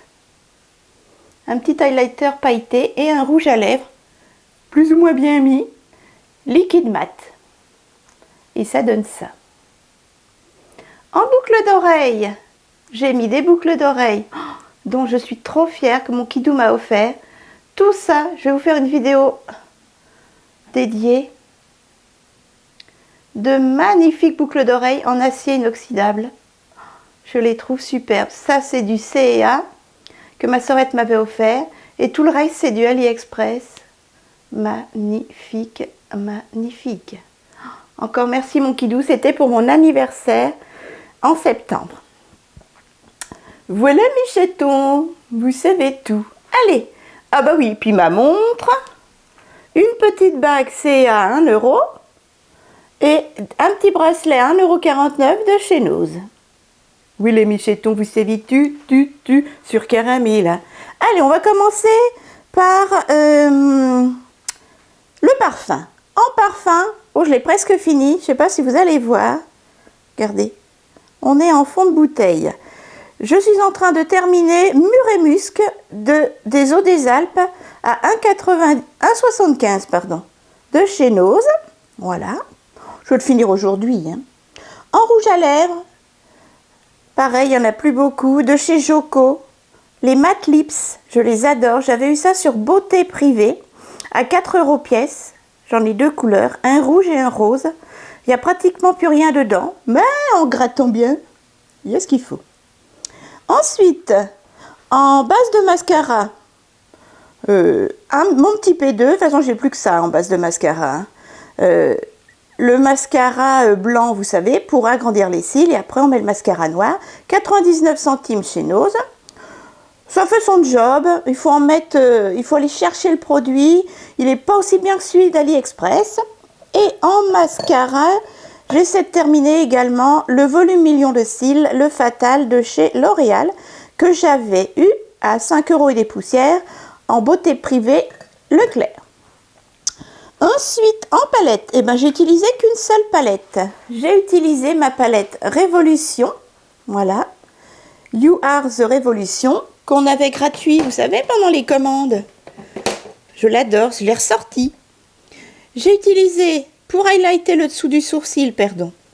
Un petit highlighter pailleté et un rouge à lèvres, plus ou moins bien mis, liquide mat. Et ça donne ça. En boucle d'oreille, j'ai mis des boucles d'oreille dont je suis trop fière que mon kidou m'a offert. Tout ça, je vais vous faire une vidéo dédiée de magnifiques boucles d'oreilles en acier inoxydable. Je les trouve superbes. Ça, c'est du C&A que ma sœurette m'avait offert. Et tout le reste, c'est du AliExpress. Magnifique, magnifique. Encore merci, mon kidou. C'était pour mon anniversaire en septembre. Voilà, mes chatons. Vous savez tout. Allez. Ah bah oui, puis ma montre. Une petite bague C&A à 1 € et un petit bracelet à 1,49 € de chez Nose. Oui, les michetons, vous savez, sur caramel. Hein. Allez, on va commencer par le parfum. En parfum, oh, je l'ai presque fini. Je ne sais pas si vous allez voir. Regardez, on est en fond de bouteille. Je suis en train de terminer Mûr et Musc des Eaux des Alpes à 1,75 € de chez Nose. Voilà. Je vais le finir aujourd'hui. Hein. En rouge à lèvres, pareil, il n'y en a plus beaucoup. De chez Joko, Les Matte Lips, je les adore. J'avais eu ça sur Beauté Privée à 4 € pièce. J'en ai 2 couleurs, un rouge et un rose. Il n'y a pratiquement plus rien dedans, mais en grattant bien, il y a ce qu'il faut. Ensuite, en base de mascara, mon petit P2, de toute façon j'ai plus que ça en base de mascara. Le mascara blanc, vous savez, pour agrandir les cils, et après on met le mascara noir. 99 centimes chez Nose. Ça fait son job, il faut aller chercher le produit. Il n'est pas aussi bien que celui d'AliExpress. Et en mascara, j'essaie de terminer également le volume million de cils, le Fatal de chez L'Oréal, que j'avais eu à 5 € et des poussières en Beauté Privée Leclerc. Ensuite, en palette, j'ai utilisé qu'une seule palette. J'ai utilisé ma palette Révolution, voilà, You Are the Revolution, qu'on avait gratuit, vous savez, pendant les commandes. Je l'adore, je l'ai ressorti. J'ai utilisé, pour highlighter le dessous du sourcil,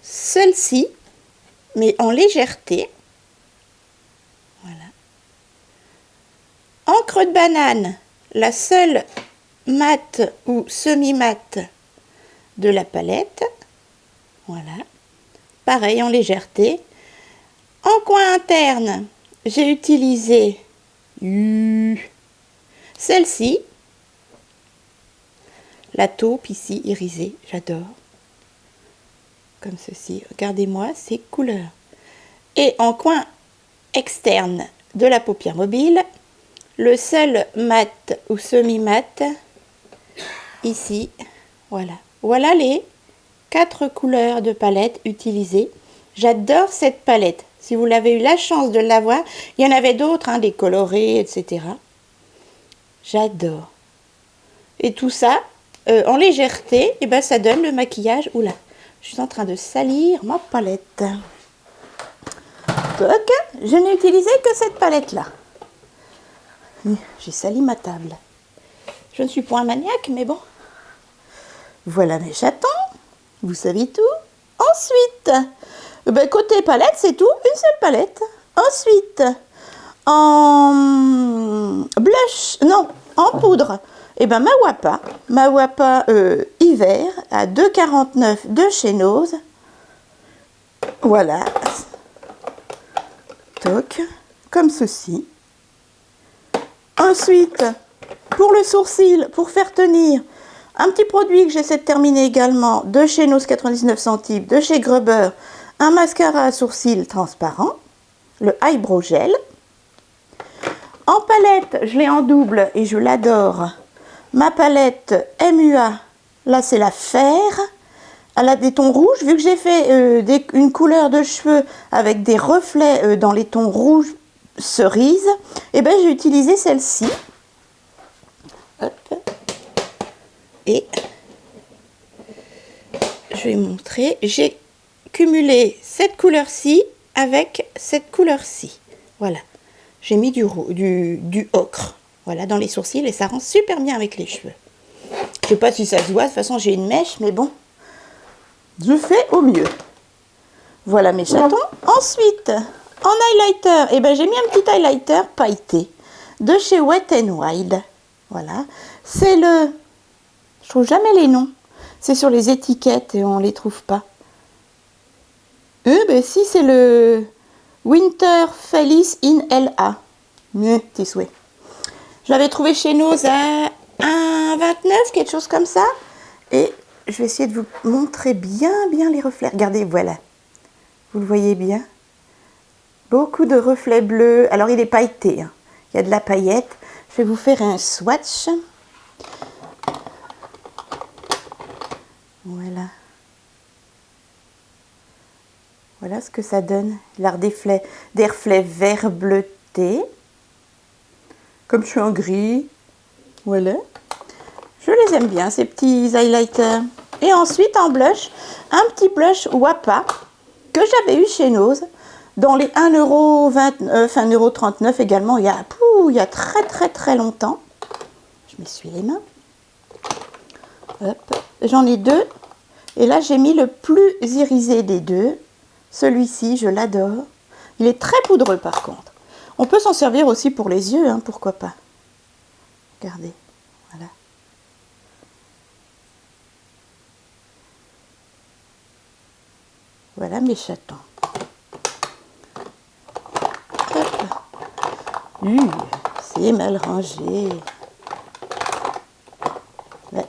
celle-ci, mais en légèreté. Voilà. Encre de banane, la seule mat ou semi-mat de la palette. Voilà. Pareil en légèreté. En coin interne, j'ai utilisé celle-ci. La taupe ici irisée, j'adore. Comme ceci. Regardez-moi ces couleurs. Et en coin externe de la paupière mobile, le seul mat ou semi-mat ici, voilà. Voilà les 4 couleurs de palette utilisées. J'adore cette palette. Si vous l'avez eu la chance de l'avoir, il y en avait d'autres, des colorés, etc. J'adore. Et tout ça, en légèreté, ça donne le maquillage. Oula, je suis en train de salir ma palette. Donc, je n'ai utilisé que cette palette-là. J'ai sali ma table. Je ne suis point maniaque, mais bon. Voilà mes chatons. Vous savez tout. Ensuite, côté palette, c'est tout. Une seule palette. Ensuite, en blush, non, en poudre, ma Wapa hiver à 2,49 € de chez Nose. Voilà. Toc, comme ceci. Ensuite, pour le sourcil, pour faire tenir, un petit produit que j'essaie de terminer également de chez Nose 99 centimes, de chez Grubber, un mascara à sourcils transparent, le Eyebrow Gel. En palette, je l'ai en double et je l'adore. Ma palette MUA, là c'est la fer. Elle a des tons rouges, vu que j'ai fait une couleur de cheveux avec des reflets dans les tons rouges cerise, j'ai utilisé celle-ci. Et je vais montrer, j'ai cumulé cette couleur-ci avec cette couleur-ci. Voilà, j'ai mis du ocre, voilà, dans les sourcils et ça rend super bien avec les cheveux. Je sais pas si ça se voit, de toute façon j'ai une mèche, mais bon, je fais au mieux. Voilà mes chatons. Ensuite, en highlighter, j'ai mis un petit highlighter pailleté de chez Wet n Wild. Voilà, c'est le... Je trouve jamais les noms. C'est sur les étiquettes et on les trouve pas. Si, c'est le Winter Felice in LA. Tes souhaits. Je l'avais trouvé chez Nose à 1,29, quelque chose comme ça. Et je vais essayer de vous montrer bien les reflets. Regardez, voilà. Vous le voyez bien. Beaucoup de reflets bleus. Alors, il est pailleté. Il y a de la paillette. Je vais vous faire un swatch. Voilà. Voilà ce que ça donne. Il a des reflets vert bleuté. Comme je suis en gris. Voilà. Je les aime bien, ces petits highlighters. Et ensuite, en blush, un petit blush Wapa que j'avais eu chez Nose. Dans les 1,29 €, 1,39 € également, il y a très longtemps. Je m'essuie les mains. Hop. J'en ai 2. Et là, j'ai mis le plus irisé des deux. Celui-ci, je l'adore. Il est très poudreux par contre. On peut s'en servir aussi pour les yeux, hein, pourquoi pas. Regardez, voilà. Voilà mes chatons. C'est mal rangé. Ouais.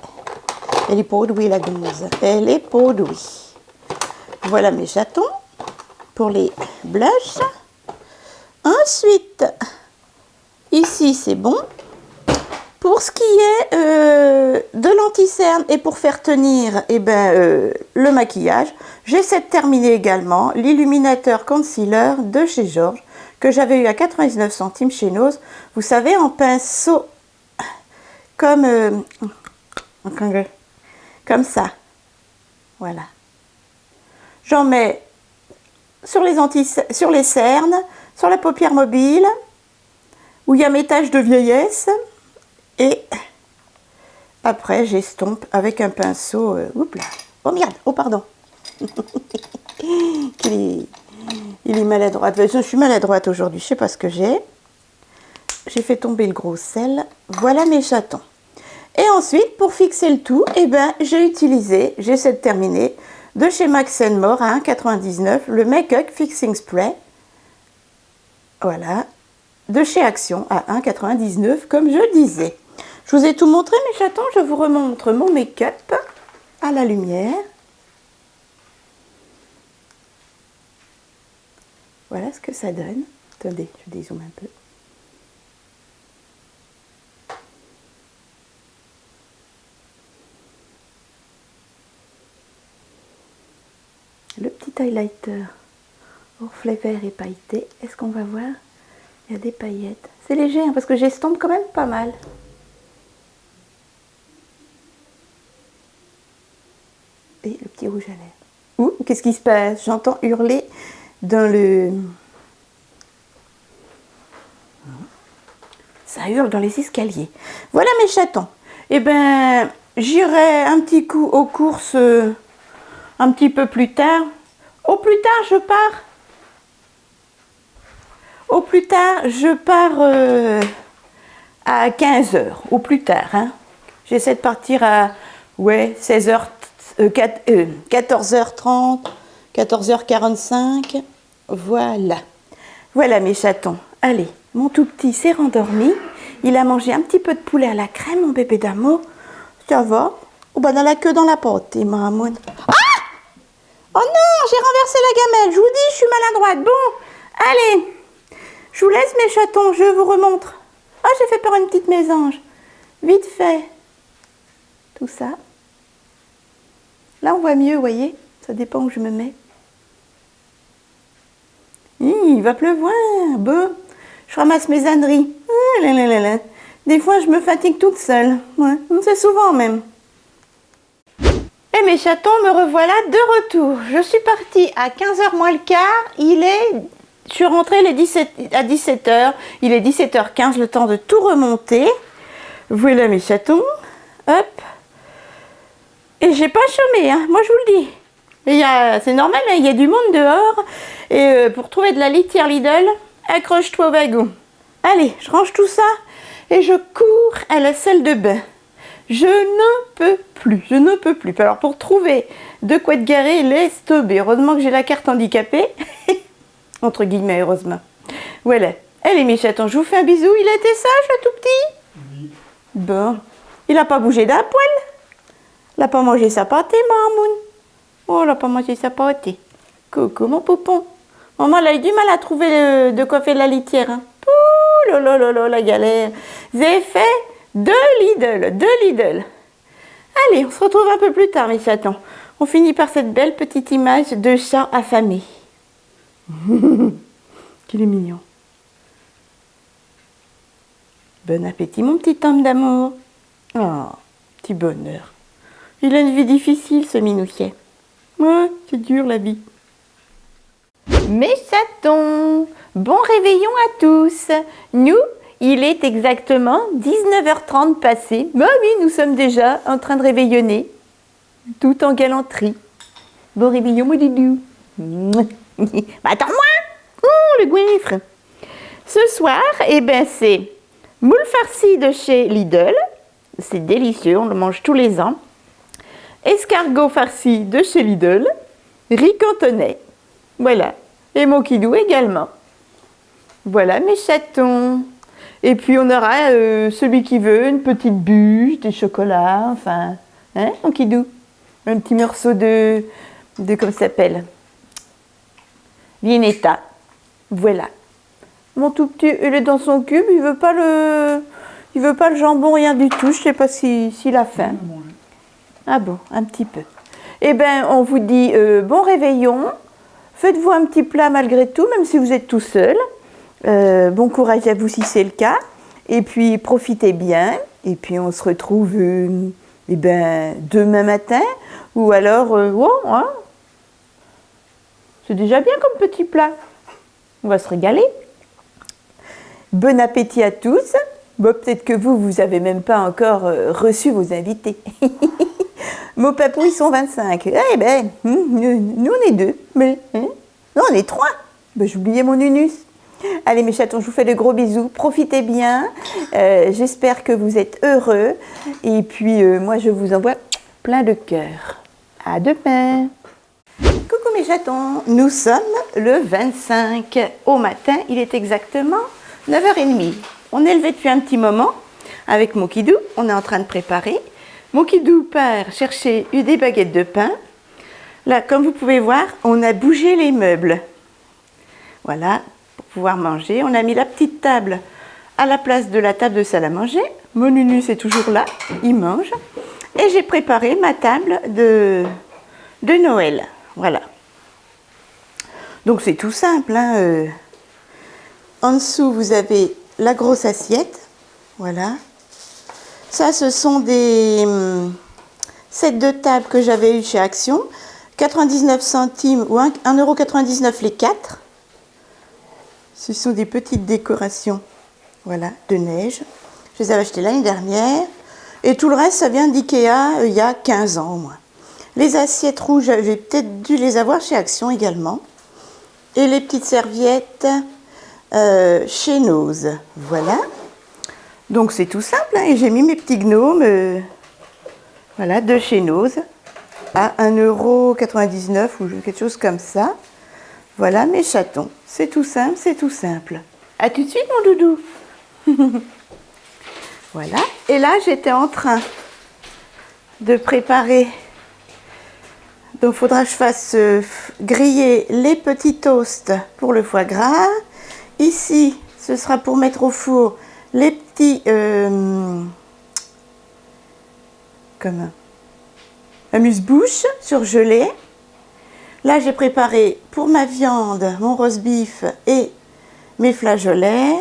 Elle est pas douée la gousse. Elle est pas douée. Voilà mes chatons pour les blushs. Ensuite, ici c'est bon. Pour ce qui est de l'anti-cerne et pour faire tenir le maquillage, j'essaie de terminer également l'illuminateur concealer de chez Georges que j'avais eu à 99 centimes chez Nose. Vous savez, en pinceau comme ça. Voilà. J'en mets sur les cernes, sur la paupière mobile, où il y a mes taches de vieillesse. Et après, j'estompe avec un pinceau. Oups là. Oh merde, oh pardon. Il est maladroit. Je suis maladroite aujourd'hui, je ne sais pas ce que j'ai. J'ai fait tomber le gros sel. Voilà mes chatons. Et ensuite, pour fixer le tout, j'essaie de terminer, de chez Max More à 1,99, le Make-up Fixing Spray. Voilà. De chez Action à 1,99, comme je disais. Je vous ai tout montré mes chatons, je vous remontre mon make-up à la lumière. Voilà ce que ça donne. Attendez, je dézoome un peu. Le petit highlighter au reflet vert et pailleté. Est-ce qu'on va voir? Il y a des paillettes. C'est léger hein, parce que j'estompe quand même pas mal. Et le petit rouge à lèvres. Ouh, qu'est-ce qui se passe? J'entends hurler dans le... Ça hurle dans les escaliers. Voilà mes chatons. Eh ben, j'irai un petit coup aux courses un petit peu plus tard. Au plus tard, je pars. Au plus tard, je pars à 15 h. Au plus tard. Hein. J'essaie de partir à 16h, 14h30, 14h45. Voilà. Voilà mes chatons. Allez, mon tout petit s'est rendormi. Il a mangé un petit peu de poulet à la crème, mon bébé d'amour. Ça va. Oh, bah dans la queue, dans la pâte, Mamoun. Ah! Oh non, j'ai renversé la gamelle. Je vous dis, je suis maladroite. Bon, allez. Je vous laisse mes chatons, je vous remontre. Ah, j'ai fait par une petite mésange. Vite fait. Tout ça. Là, on voit mieux, vous voyez. Ça dépend où je me mets. Il va pleuvoir. Bon, je ramasse mes âneries. Des fois, je me fatigue toute seule. Ouais, c'est souvent même. Et mes chatons, me revoilà de retour. Je suis partie à 15h moins le quart. Je suis rentrée à 17h. Il est 17h15, le temps de tout remonter. Voilà mes chatons. Hop. Et j'ai pas chômé, hein. Moi je vous le dis. C'est normal, hein, il y a du monde dehors. Et pour trouver de la litière Lidl, accroche-toi au wagon. Allez, je range tout ça et je cours à la salle de bain. Je ne peux plus. Alors pour trouver de quoi te garer, laisse tomber. Heureusement que j'ai la carte handicapée. Entre guillemets, heureusement. Voilà. Allez mes chatons, je vous fais un bisou. Il a été sage le tout petit? Oui. Bon. Il n'a pas bougé d'un poil. Il n'a pas mangé sa pâtée, Mamoun. Oh, il n'a pas mangé sa pâtée. Coucou mon poupon. Maman, elle a eu du mal à trouver de quoi faire la litière. Hein. Ouh là là là là, la galère. J'ai fait deux Lidl. Allez, on se retrouve un peu plus tard, mes chatons. On finit par cette belle petite image de chat affamé. Qu'il est mignon. Bon appétit, mon petit homme d'amour. Oh, petit bonheur. Il a une vie difficile, ce minouquet. Ouais, c'est dur la vie. Mes chatons, bon réveillon à tous. Nous, il est exactement 19h30 passé. Bah oui, nous sommes déjà en train de réveillonner, tout en galanterie. Bon réveillon, mon doudou. Bah attends-moi. Oh, le goinfre. Ce soir, eh ben, c'est moule farci de chez Lidl. C'est délicieux, on le mange tous les ans. Escargot farci de chez Lidl. Riz cantonais. Voilà. Et moquidou également. Voilà mes chatons. Et puis on aura celui qui veut une petite bûche, des chocolats, enfin, hein, moquidou. Un petit morceau de comment ça s'appelle? Vinetta. Voilà. Mon tout petit, il est dans son cube, il veut pas le jambon, rien du tout. Je sais pas s'il a faim. Ah bon, un petit peu. Eh bien, on vous dit bon réveillon. Faites-vous un petit plat malgré tout, même si vous êtes tout seul. Bon courage à vous si c'est le cas. Et puis, profitez bien. Et puis, on se retrouve eh ben, demain matin. Ou alors, hein, c'est déjà bien comme petit plat. On va se régaler. Bon appétit à tous. Bon, peut-être que vous avez même pas encore reçu vos invités. Mon papou, ils sont 25. Eh ben, nous, on est 2. Mais, hein? Non, on est 3. Ben, j'ai oublié mon nunus. Allez, mes chatons, je vous fais de gros bisous. Profitez bien. J'espère que vous êtes heureux. Et puis, moi, je vous envoie plein de cœur. À demain. Coucou, mes chatons. Nous sommes le 25 au matin. Il est exactement 9h30. On est levé depuis un petit moment avec Moquidou. On est en train de préparer. Moquidou part chercher des baguettes de pain. Là, comme vous pouvez voir, on a bougé les meubles. Voilà, pour pouvoir manger. On a mis la petite table à la place de la table de salle à manger. Mon nunus est toujours là, il mange. Et j'ai préparé ma table de Noël. Voilà. Donc c'est tout simple, hein. En dessous, vous avez la grosse assiette. Voilà. Ça, ce sont des sets de table que j'avais eu chez Action. 99 centimes ou 1,99 € les 4. Ce sont des petites décorations, voilà, de neige. Je les avais achetées l'année dernière. Et tout le reste, ça vient d'Ikea il y a 15 ans au moins. Les assiettes rouges, j'ai peut-être dû les avoir chez Action également. Et les petites serviettes chez Nose. Voilà. Donc c'est tout simple, hein, et j'ai mis mes petits gnomes voilà, de chez Nose à 1,99 € ou quelque chose comme ça. Voilà mes chatons. C'est tout simple, c'est tout simple. À tout de suite mon doudou. Voilà. Et là j'étais en train de préparer. Donc il faudra que je fasse griller les petits toasts pour le foie gras. Ici, ce sera pour mettre au four les petits amuse-bouches surgelés. Là, j'ai préparé pour ma viande mon roast beef et mes flageolets.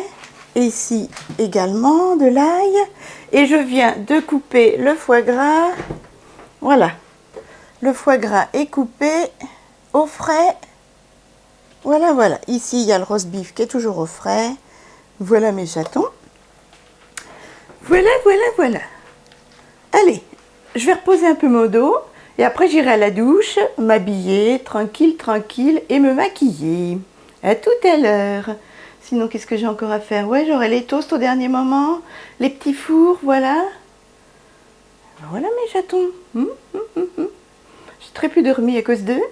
Et ici également de l'ail. Et je viens de couper le foie gras. Voilà. Le foie gras est coupé au frais. Voilà, voilà. Ici, il y a le roast beef qui est toujours au frais. Voilà mes chatons. Voilà, voilà, voilà. Allez, je vais reposer un peu mon dos et après j'irai à la douche, m'habiller, tranquille, tranquille et me maquiller. À tout à l'heure. Sinon, qu'est-ce que j'ai encore à faire? Ouais, j'aurai les toasts au dernier moment, les petits fours, voilà. Voilà mes chatons. J'ai très peu dormi à cause d'eux.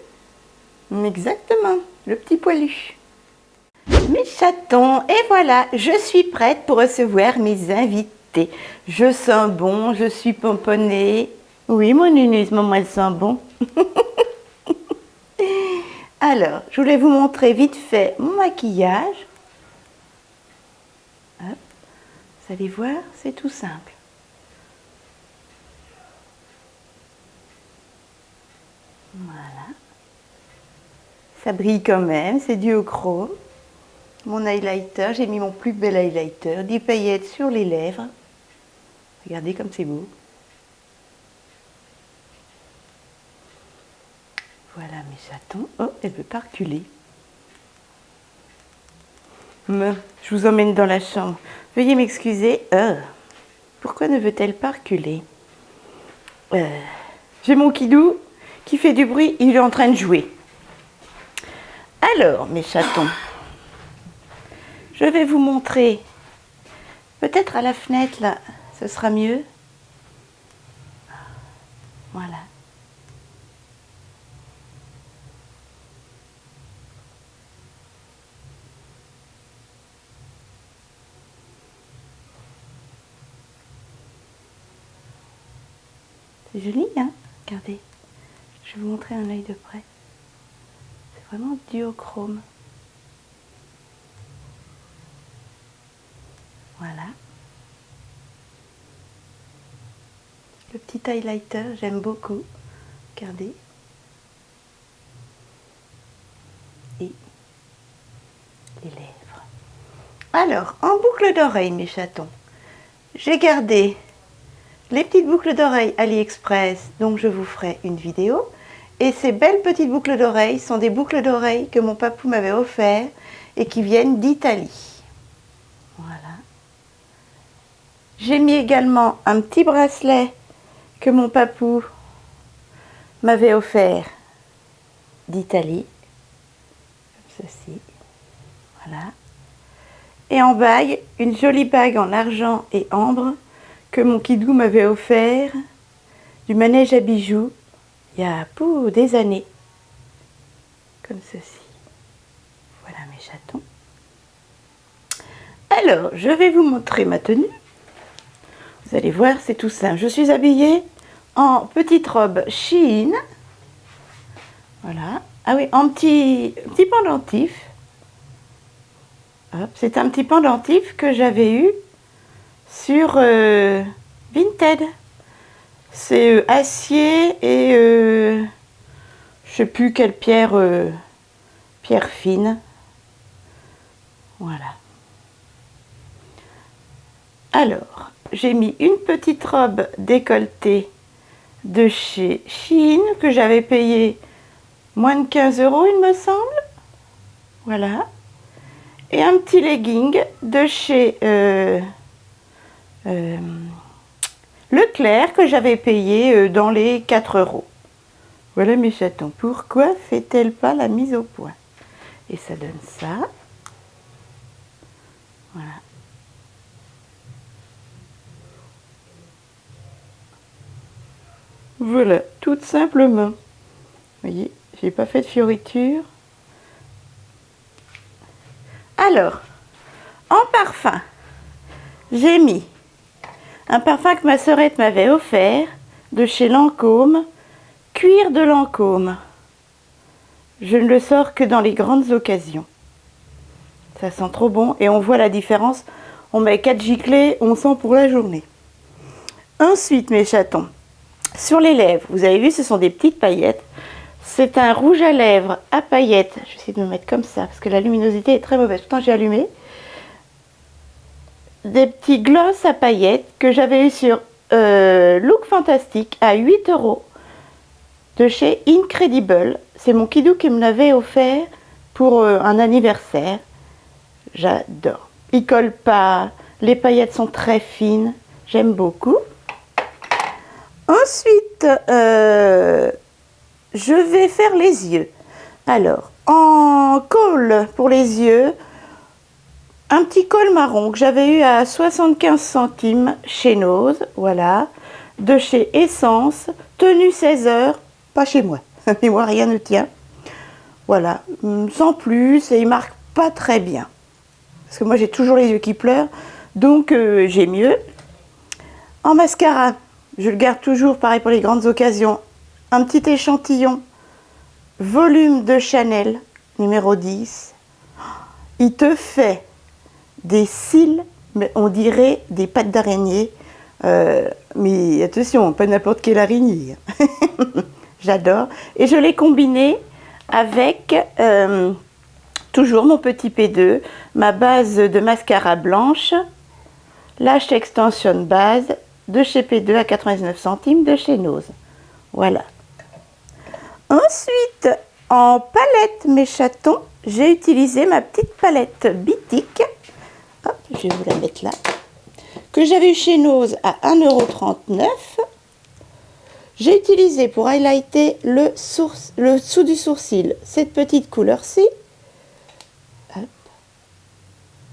Exactement, le petit poilu. Mes chatons, et voilà, je suis prête pour recevoir mes invités. Je sens bon, je suis pomponnée. Oui, mon nunus, maman, elle sent bon. Alors, je voulais vous montrer vite fait mon maquillage. Hop. Vous allez voir, c'est tout simple. Voilà. Ça brille quand même, c'est dû au chrome. Mon highlighter, j'ai mis mon plus bel highlighter, des paillettes sur les lèvres. Regardez comme c'est beau. Voilà mes chatons. Oh, elle ne veut pas reculer. Je vous emmène dans la chambre. Veuillez m'excuser. Pourquoi ne veut-elle pas reculer? J'ai mon kidou qui fait du bruit, il est en train de jouer. Alors, mes chatons, je je vais vous montrer, peut-être à la fenêtre là, ce sera mieux. Voilà. C'est joli, hein? Regardez. Je vais vous montrer un œil de près. C'est vraiment duochrome. Voilà. Le petit highlighter, j'aime beaucoup. Regardez. Et les lèvres. Alors, en boucle d'oreille, mes chatons, j'ai gardé les petites boucles d'oreilles AliExpress, donc je vous ferai une vidéo. Et ces belles petites boucles d'oreilles sont des boucles d'oreilles que mon papou m'avait offert et qui viennent d'Italie. Voilà. J'ai mis également un petit bracelet que mon papou m'avait offert d'Italie. Comme ceci. Voilà. Et en bague, une jolie bague en argent et ambre que mon kidou m'avait offert du manège à bijoux il y a des années. Comme ceci. Voilà mes chatons. Alors, je vais vous montrer ma tenue. Vous allez voir, c'est tout simple. Je suis habillée en petite robe Shein. Voilà. Ah oui, en petit pendentif. C'est un petit pendentif que j'avais eu sur Vinted. C'est acier et je sais plus quelle pierre fine. Voilà. Alors, j'ai mis une petite robe décolletée de chez Shein que j'avais payée moins de 15 €, il me semble. Voilà. Et un petit legging de chez Leclerc que j'avais payé dans les 4 €. Voilà mes chatons. Pourquoi fait-elle pas la mise au point? Et ça donne ça. Voilà. Voilà, tout simplement. Vous voyez, j'ai pas fait de fioriture. Alors, en parfum, j'ai mis un parfum que ma sœurette m'avait offert de chez Lancôme, cuir de Lancôme. Je ne le sors que dans les grandes occasions. Ça sent trop bon et on voit la différence. On met 4 giclées, on sent pour la journée. Ensuite, mes chatons, sur les lèvres, vous avez vu, ce sont des petites paillettes. C'est un rouge à lèvres à paillettes. Je vais essayer de me mettre comme ça parce que la luminosité est très mauvaise. Pourtant, j'ai allumé. Des petits gloss à paillettes que j'avais eu sur Look Fantastic à 8 € de chez Incredible. C'est mon kidou qui me l'avait offert pour un anniversaire. J'adore. Il colle pas. Les paillettes sont très fines. J'aime beaucoup. Ensuite, je vais faire les yeux. Alors, en col pour les yeux, un petit col marron que j'avais eu à 75 centimes chez Nose, voilà, de chez Essence, tenue 16 heures, pas chez moi, mais moi rien ne tient. Voilà, sans plus, et il marque pas très bien. Parce que moi j'ai toujours les yeux qui pleurent, donc j'ai mieux. En mascara, je le garde toujours, pareil pour les grandes occasions, un petit échantillon, volume de Chanel, numéro 10. Il te fait des cils, mais on dirait des pattes d'araignée. Mais attention, pas n'importe quelle araignée. J'adore. Et je l'ai combiné avec toujours mon petit P2, ma base de mascara blanche, Lash Extension base de chez P2 à 99 centimes de chez Nose. Voilà. Ensuite, en palette, mes chatons, j'ai utilisé ma petite palette Bitic. Hop, je vais vous la mettre là. Que j'avais eu chez Nose à 1,39 €. J'ai utilisé pour highlighter le dessous du sourcil cette petite couleur-ci. Hop.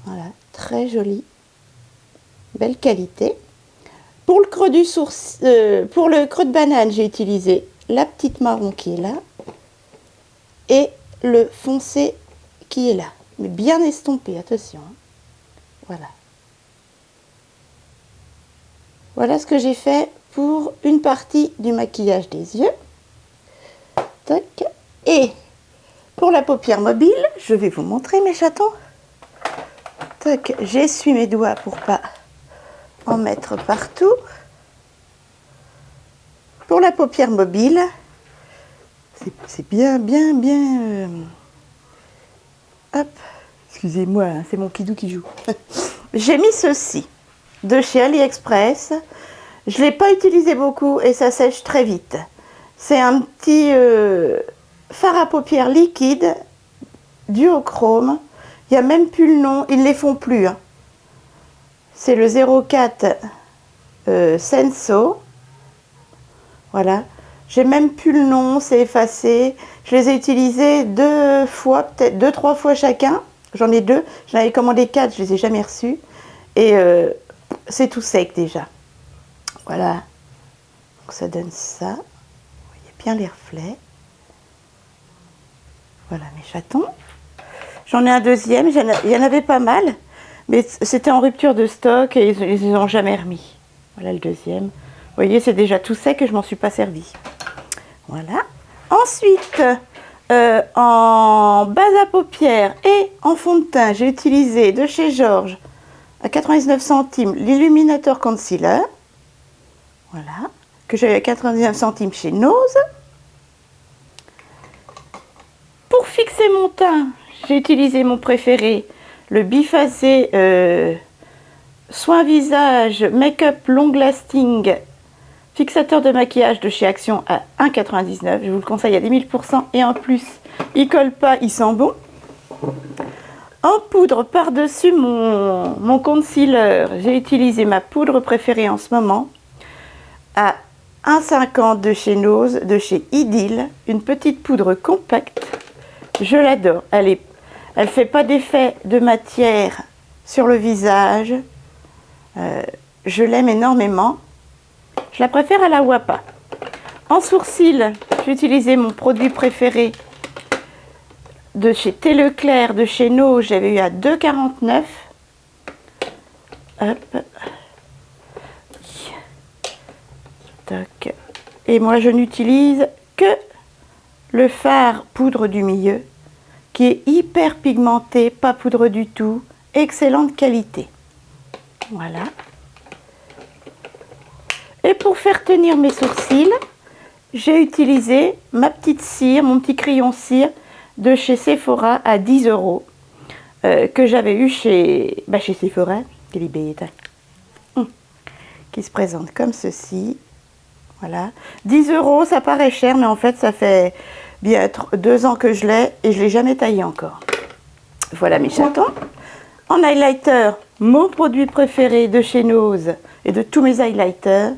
Voilà. très joli. Belle qualité. Pour le creux du pour le creux de banane, j'ai utilisé la petite marron qui est là et le foncé qui est là. Mais bien estompé, attention. Hein. Voilà. Voilà ce que j'ai fait pour une partie du maquillage des yeux. Tac. Et pour la paupière mobile, je vais vous montrer mes chatons. Tac, j'essuie mes doigts pour pas en mettre partout. Pour la paupière mobile, c'est bien. Hop, excusez-moi, hein, c'est mon kidou qui joue. J'ai mis ceci de chez AliExpress. Je ne l'ai pas utilisé beaucoup et ça sèche très vite. C'est un petit fard à paupières liquide, duochrome. Il n'y a même plus le nom, ils ne les font plus. Hein. C'est le 04 Senso. Voilà. J'ai même plus le nom, c'est effacé. Je les ai utilisés 2 fois, peut-être 2-3 fois chacun. J'en ai 2. J'en avais commandé 4, je ne les ai jamais reçus. Et c'est tout sec déjà. Voilà. Donc ça donne ça. Vous voyez bien les reflets. Voilà mes chatons. J'en ai un deuxième. Il y en avait pas mal. Mais c'était en rupture de stock et ils n'ont jamais remis. Voilà le deuxième. Vous voyez, c'est déjà tout sec et je ne m'en suis pas servi. Voilà. Ensuite, en base à paupières et en fond de teint, j'ai utilisé de chez Georges à 99 centimes l'Illuminator Concealer. Voilà. Que j'ai à 99 centimes chez Nose. Pour fixer mon teint, j'ai utilisé mon préféré, le biphasé Soin Visage Make-up Long Lasting fixateur de maquillage de chez Action à 1,99 €. Je vous le conseille à 10 000% et en plus, il colle pas, il sent bon. En poudre par-dessus mon concealer, j'ai utilisé ma poudre préférée en ce moment à 1,50 € de chez Nose, de chez Idyll, une petite poudre compacte. Je l'adore. Elle fait pas d'effet de matière sur le visage. Je l'aime énormément. Je la préfère à la Wapa. En sourcil, j'ai utilisé mon produit préféré de chez Thé Leclerc, de chez No. J'avais eu à 2,49 €. Hop. Tac. Et moi, je n'utilise que le fard poudre du milieu, qui est hyper pigmenté, pas poudre du tout, excellente qualité. Voilà. Et pour faire tenir mes sourcils, j'ai utilisé ma petite cire, mon petit crayon cire de chez Sephora à 10 €, que j'avais eu chez Sephora, qui se présente comme ceci. Voilà. 10 €, ça paraît cher, mais en fait, ça fait bien 2 ans que je l'ai et je ne l'ai jamais taillé encore. Voilà mes chatons. En highlighter, mon produit préféré de chez Nose et de tous mes highlighters,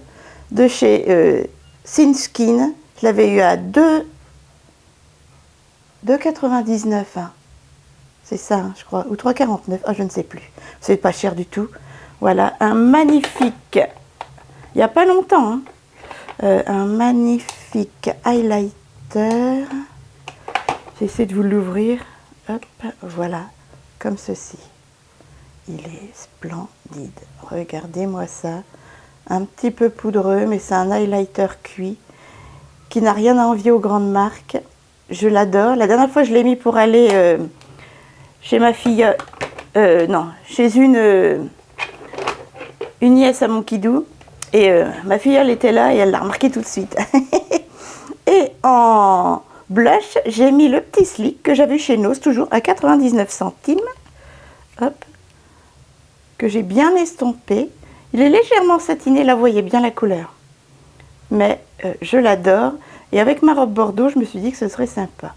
de chez Thin Skin. Je l'avais eu à 2,99 €. Hein. C'est ça, hein, je crois. Ou 3,49 €. Ah, je ne sais plus. C'est pas cher du tout. Voilà, un magnifique. Il n'y a pas longtemps. Hein. Un magnifique highlighter. J'essaie de vous l'ouvrir. Hop, voilà. Comme ceci. Il est splendide. Regardez-moi ça. Un petit peu poudreux, mais c'est un highlighter cuit qui n'a rien à envier aux grandes marques. Je l'adore. La dernière fois, je l'ai mis pour aller chez ma fille, non, chez une nièce à mon kidou. Et ma fille, elle était là et elle l'a remarqué tout de suite. Et en blush, j'ai mis le petit Slick que j'avais chez Nose, toujours à 99 centimes. Hop, que j'ai bien estompé. Il est légèrement satiné, là vous voyez bien la couleur. Mais je l'adore. Et avec ma robe bordeaux, je me suis dit que ce serait sympa.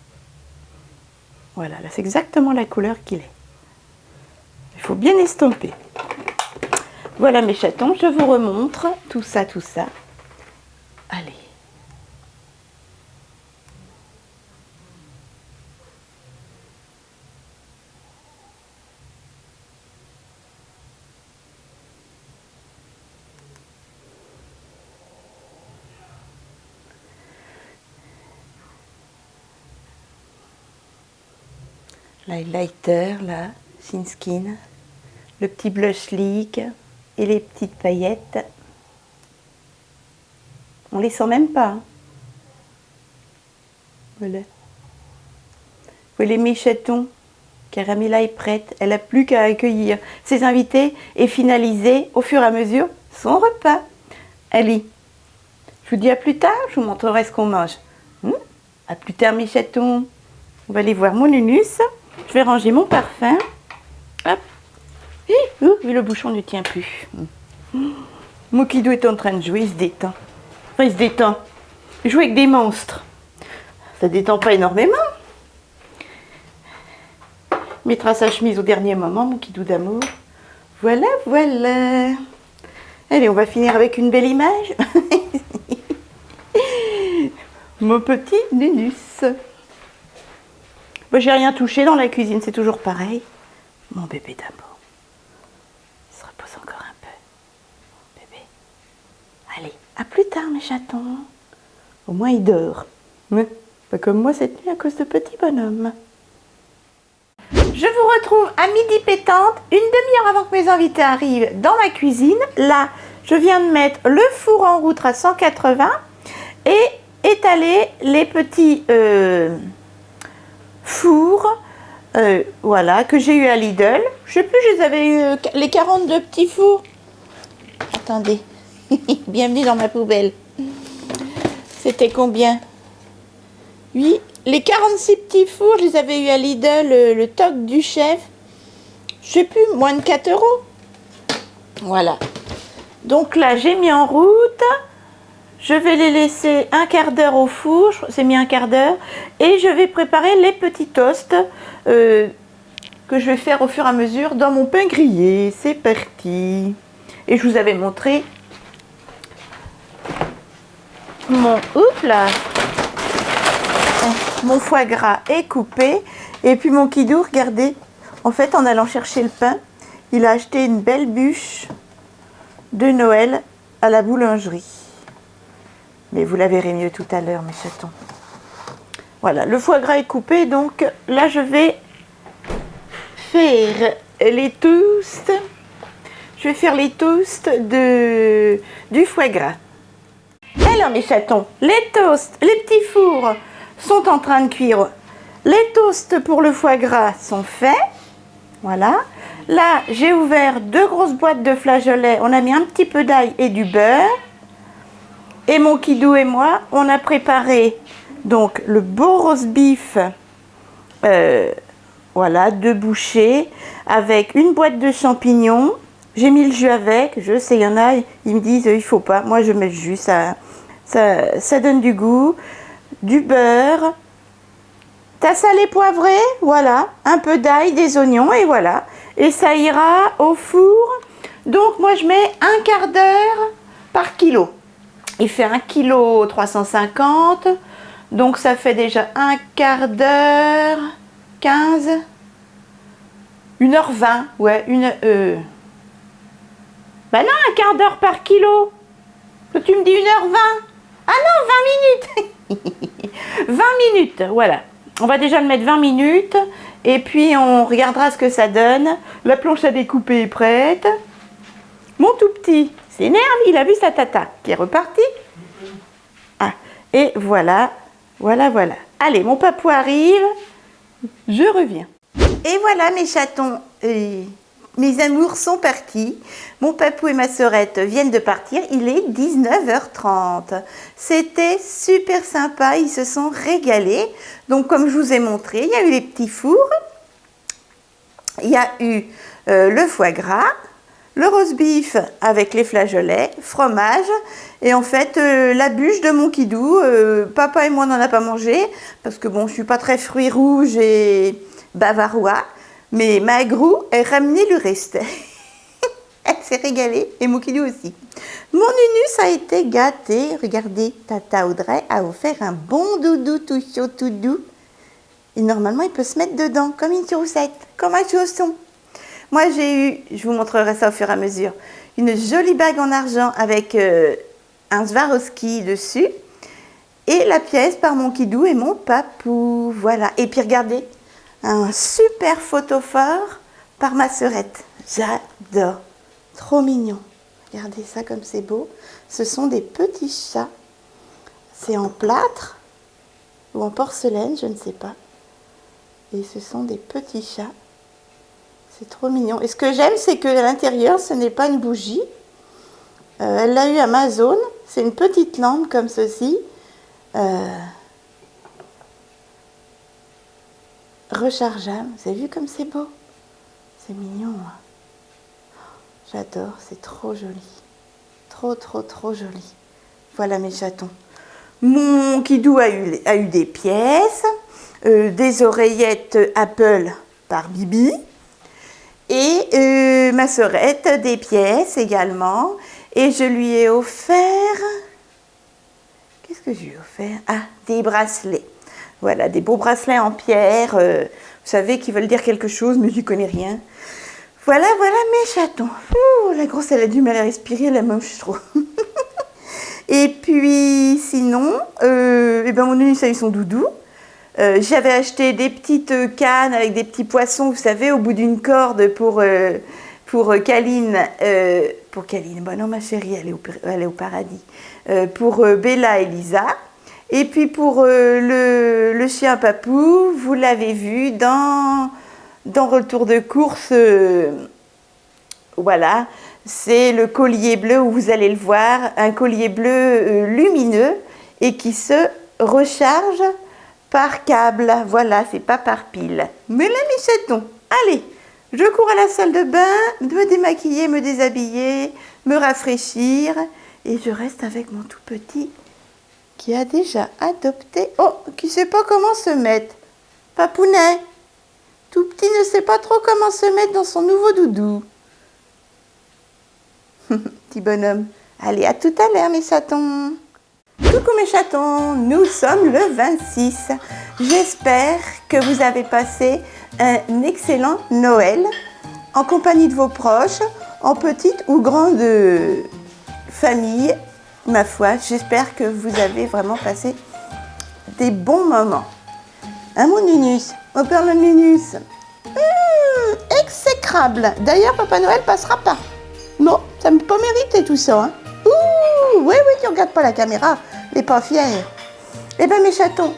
Voilà, là c'est exactement la couleur qu'il est. Il faut bien estomper. Voilà mes chatons, je vous remontre tout ça, tout ça. Allez. l'highlighter, là, Skin, le petit blush lick et les petites paillettes. On les sent même pas. Hein. Voilà. Les mes chatons. Caramella est prête. Elle n'a plus qu'à accueillir ses invités et finaliser au fur et à mesure son repas. Allez, je vous dis à plus tard. Je vous montrerai ce qu'on mange. À plus tard mes chatons. On va aller voir mon Nunus. Je vais ranger mon parfum. Hop. Le bouchon ne tient plus. Mon kidou est en train de jouer. Il se détend. Enfin, il se détend. Il joue avec des monstres. Ça détend pas énormément. Il mettra sa chemise au dernier moment, mon kidou d'amour. Voilà, voilà. Allez, on va finir avec une belle image. Mon petit Nunus. Bon, j'ai rien touché dans la cuisine, c'est toujours pareil. Mon bébé d'amour. Il se repose encore un peu. Mon bébé. Allez, à plus tard mes chatons. Au moins il dort. Mais pas comme moi cette nuit à cause de petit bonhomme. Je vous retrouve à midi pétante, une demi-heure avant que mes invités arrivent dans ma cuisine. Là, je viens de mettre le four en route à 180 et étaler les petits fours voilà, que j'ai eu à Lidl. Je sais plus, je les avais eu les 42 petits fours. Attendez, bienvenue dans ma poubelle. C'était combien? Oui, les 46 petits fours, je les avais eu à Lidl, le toc du chef. Je sais plus, moins de 4 €. Voilà. Donc là, j'ai mis en route. Je vais les laisser un quart d'heure au four. C'est mis un quart d'heure. Et je vais préparer les petits toasts que je vais faire au fur et à mesure dans mon pain grillé. C'est parti. Et je vous avais montré mon... Oups là. Mon foie gras est coupé. Et puis mon kidou, regardez. En fait, en allant chercher le pain, il a acheté une belle bûche de Noël à la boulangerie. Mais vous la verrez mieux tout à l'heure, mes chatons. Voilà, le foie gras est coupé. Donc là, je vais faire les toasts. Je vais faire les toasts du foie gras. Alors, mes chatons, les toasts, les petits fours sont en train de cuire. Les toasts pour le foie gras sont faits. Voilà. Là, j'ai ouvert 2 grosses boîtes de flageolets. On a mis un petit peu d'ail et du beurre. Et mon kidou et moi, on a préparé donc le beau roast beef. Voilà, 2 bouchées avec une boîte de champignons. J'ai mis le jus avec. Je sais, il y en a, ils me disent il faut pas. Moi, je mets le jus, ça donne du goût. Du beurre. T'as salé poivré, voilà, un peu d'ail, des oignons et voilà. Et ça ira au four. Donc moi je mets un quart d'heure par kilo. Il fait 1,350 kg. Donc ça fait déjà un quart d'heure, 15, 1h20, ouais, Bah non, un quart d'heure par kilo. Tu me dis 1h20. Ah non, 20 minutes. 20 minutes, voilà. On va déjà le mettre 20 minutes et puis on regardera ce que ça donne. La planche à découper est prête. Mon tout petit s'énerve, il a vu sa tata qui est repartie. Ah, et voilà, voilà, voilà. Allez, mon papou arrive, je reviens. Et voilà mes chatons, mes amours sont partis. Mon papou et ma sœurette viennent de partir. Il est 19h30. C'était super sympa. Ils se sont régalés. Donc, comme je vous ai montré, il y a eu les petits fours. Il y a eu le foie gras, le roast beef avec les flageolets, fromage. Et en fait, la bûche de mon kidou. Papa et moi, on n'en a pas mangé. Parce que bon, je ne suis pas très fruits rouges et bavarois. Mais Magrou a ramené le reste. Elle s'est régalée et mon kidou aussi. Mon Nunus a été gâté. Regardez, Tata Audrey a offert un bon doudou tout chaud, tout doux. Et normalement, il peut se mettre dedans comme une chaussette, comme un chausson. Moi, j'ai eu, je vous montrerai ça au fur et à mesure, une jolie bague en argent avec un Swarovski dessus. Et la pièce par mon kidou et mon papou. Voilà. Et puis regardez, Un super photophore par ma sœurette. J'adore. Trop mignon. Regardez ça comme c'est beau. Ce sont des petits chats. C'est en plâtre ou en porcelaine, je ne sais pas. Et ce sont des petits chats. C'est trop mignon. Et ce que j'aime, c'est qu'à l'intérieur, ce n'est pas une bougie. Elle l'a eu Amazon. C'est une petite lampe comme ceci. Rechargeable. Vous avez vu comme c'est beau? C'est mignon. J'adore. C'est trop joli. Trop, trop, trop joli. Voilà mes chatons. Mon Kidou a eu des pièces. Des oreillettes Apple par Bibi. Et ma sœurette, des pièces également. Et je lui ai offert... Qu'est-ce que je lui ai offert? Ah, des bracelets. Voilà, des beaux bracelets en pierre. Vous savez, qui veulent dire quelque chose, mais je n'y connais rien. Voilà, voilà mes chatons. Ouh, la grosse, elle a du mal à respirer, la moche, je trouve. Et puis, sinon, mon Nunis a eu son doudou. J'avais acheté des petites cannes avec des petits poissons, vous savez, au bout d'une corde pour Caline. Pour Caline, bon non ma chérie, elle est au paradis. Pour Bella et Lisa. Et puis pour le chien Papou, vous l'avez vu dans Retour de course. Voilà, c'est le collier bleu où vous allez le voir, un collier bleu lumineux et qui se recharge par câble. Voilà, c'est pas par pile. Mais là, mes chatons, allez, je cours à la salle de bain, me démaquiller, me déshabiller, me rafraîchir. Et je reste avec mon tout petit qui a déjà adopté. Oh, qui ne sait pas comment se mettre. Papounet, tout petit ne sait pas trop comment se mettre dans son nouveau doudou. Petit bonhomme. Allez, à tout à l'heure, mes chatons. Coucou mes chatons, nous sommes le 26. J'espère que vous avez passé un excellent Noël en compagnie de vos proches, en petite ou grande famille. Ma foi, j'espère que vous avez vraiment passé des bons moments. Hein, mon Nunus? On parle de Nunus. Exécrable. D'ailleurs, Papa Noël passera pas. Non, ça ne peut pas mériter tout ça. Hein. Ouh, oui, tu regardes pas la caméra. Elle n'est pas fière. Eh bien, mes chatons,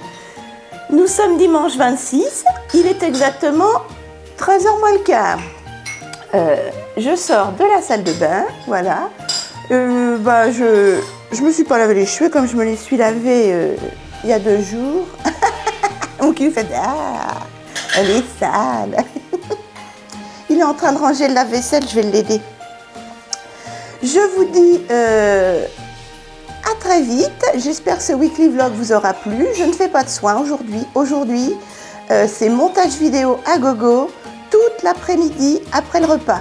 nous sommes dimanche 26. Il est exactement 13h moins le quart. Je sors de la salle de bain. Voilà. Je me suis pas lavé les cheveux comme je me les suis lavés il y a 2 jours. Mon cul fait ah, elle est sale. Il est en train de ranger le lave-vaisselle, je vais l'aider. Je vous dis à très vite. J'espère que ce weekly vlog vous aura plu. Je ne fais pas de soins aujourd'hui. Aujourd'hui, c'est montage vidéo à gogo toute l'après-midi après le repas.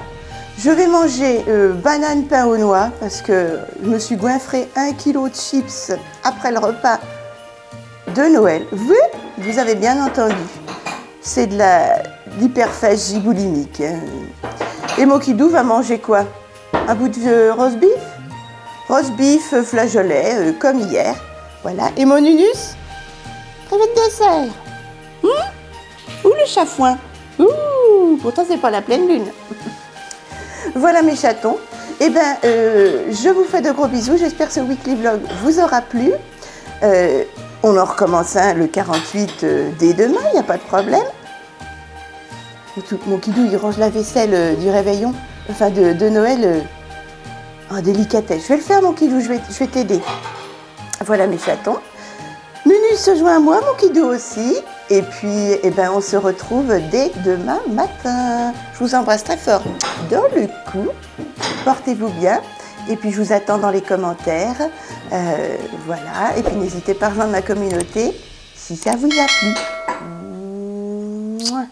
Je vais manger banane pain aux noix parce que je me suis goinfré 1 kg de chips après le repas de Noël. Vous avez bien entendu. C'est de l'hyperphagie boulimique. Et mon Kidou va manger quoi? Un bout de roast beef? Roast beef flageolet, comme hier. Voilà. Et mon Nunus? Avec dessert. Ou le chafouin? Ouh, pourtant, c'est pas la pleine lune. Voilà mes chatons. Eh bien, je vous fais de gros bisous. J'espère que ce weekly vlog vous aura plu. On en recommence le 48 dès demain, il n'y a pas de problème. Mon Kidou, il range la vaisselle du réveillon, enfin de Noël en délicatesse. Je vais le faire, mon Kidou, je vais t'aider. Voilà mes chatons. Nunus se joint à moi, mon Kidou aussi. Et puis, on se retrouve dès demain matin. Je vous embrasse très fort dans le cou. Portez-vous bien. Et puis, je vous attends dans les commentaires. Voilà. Et puis, n'hésitez pas à rejoindre ma communauté si ça vous a plu. Mouah.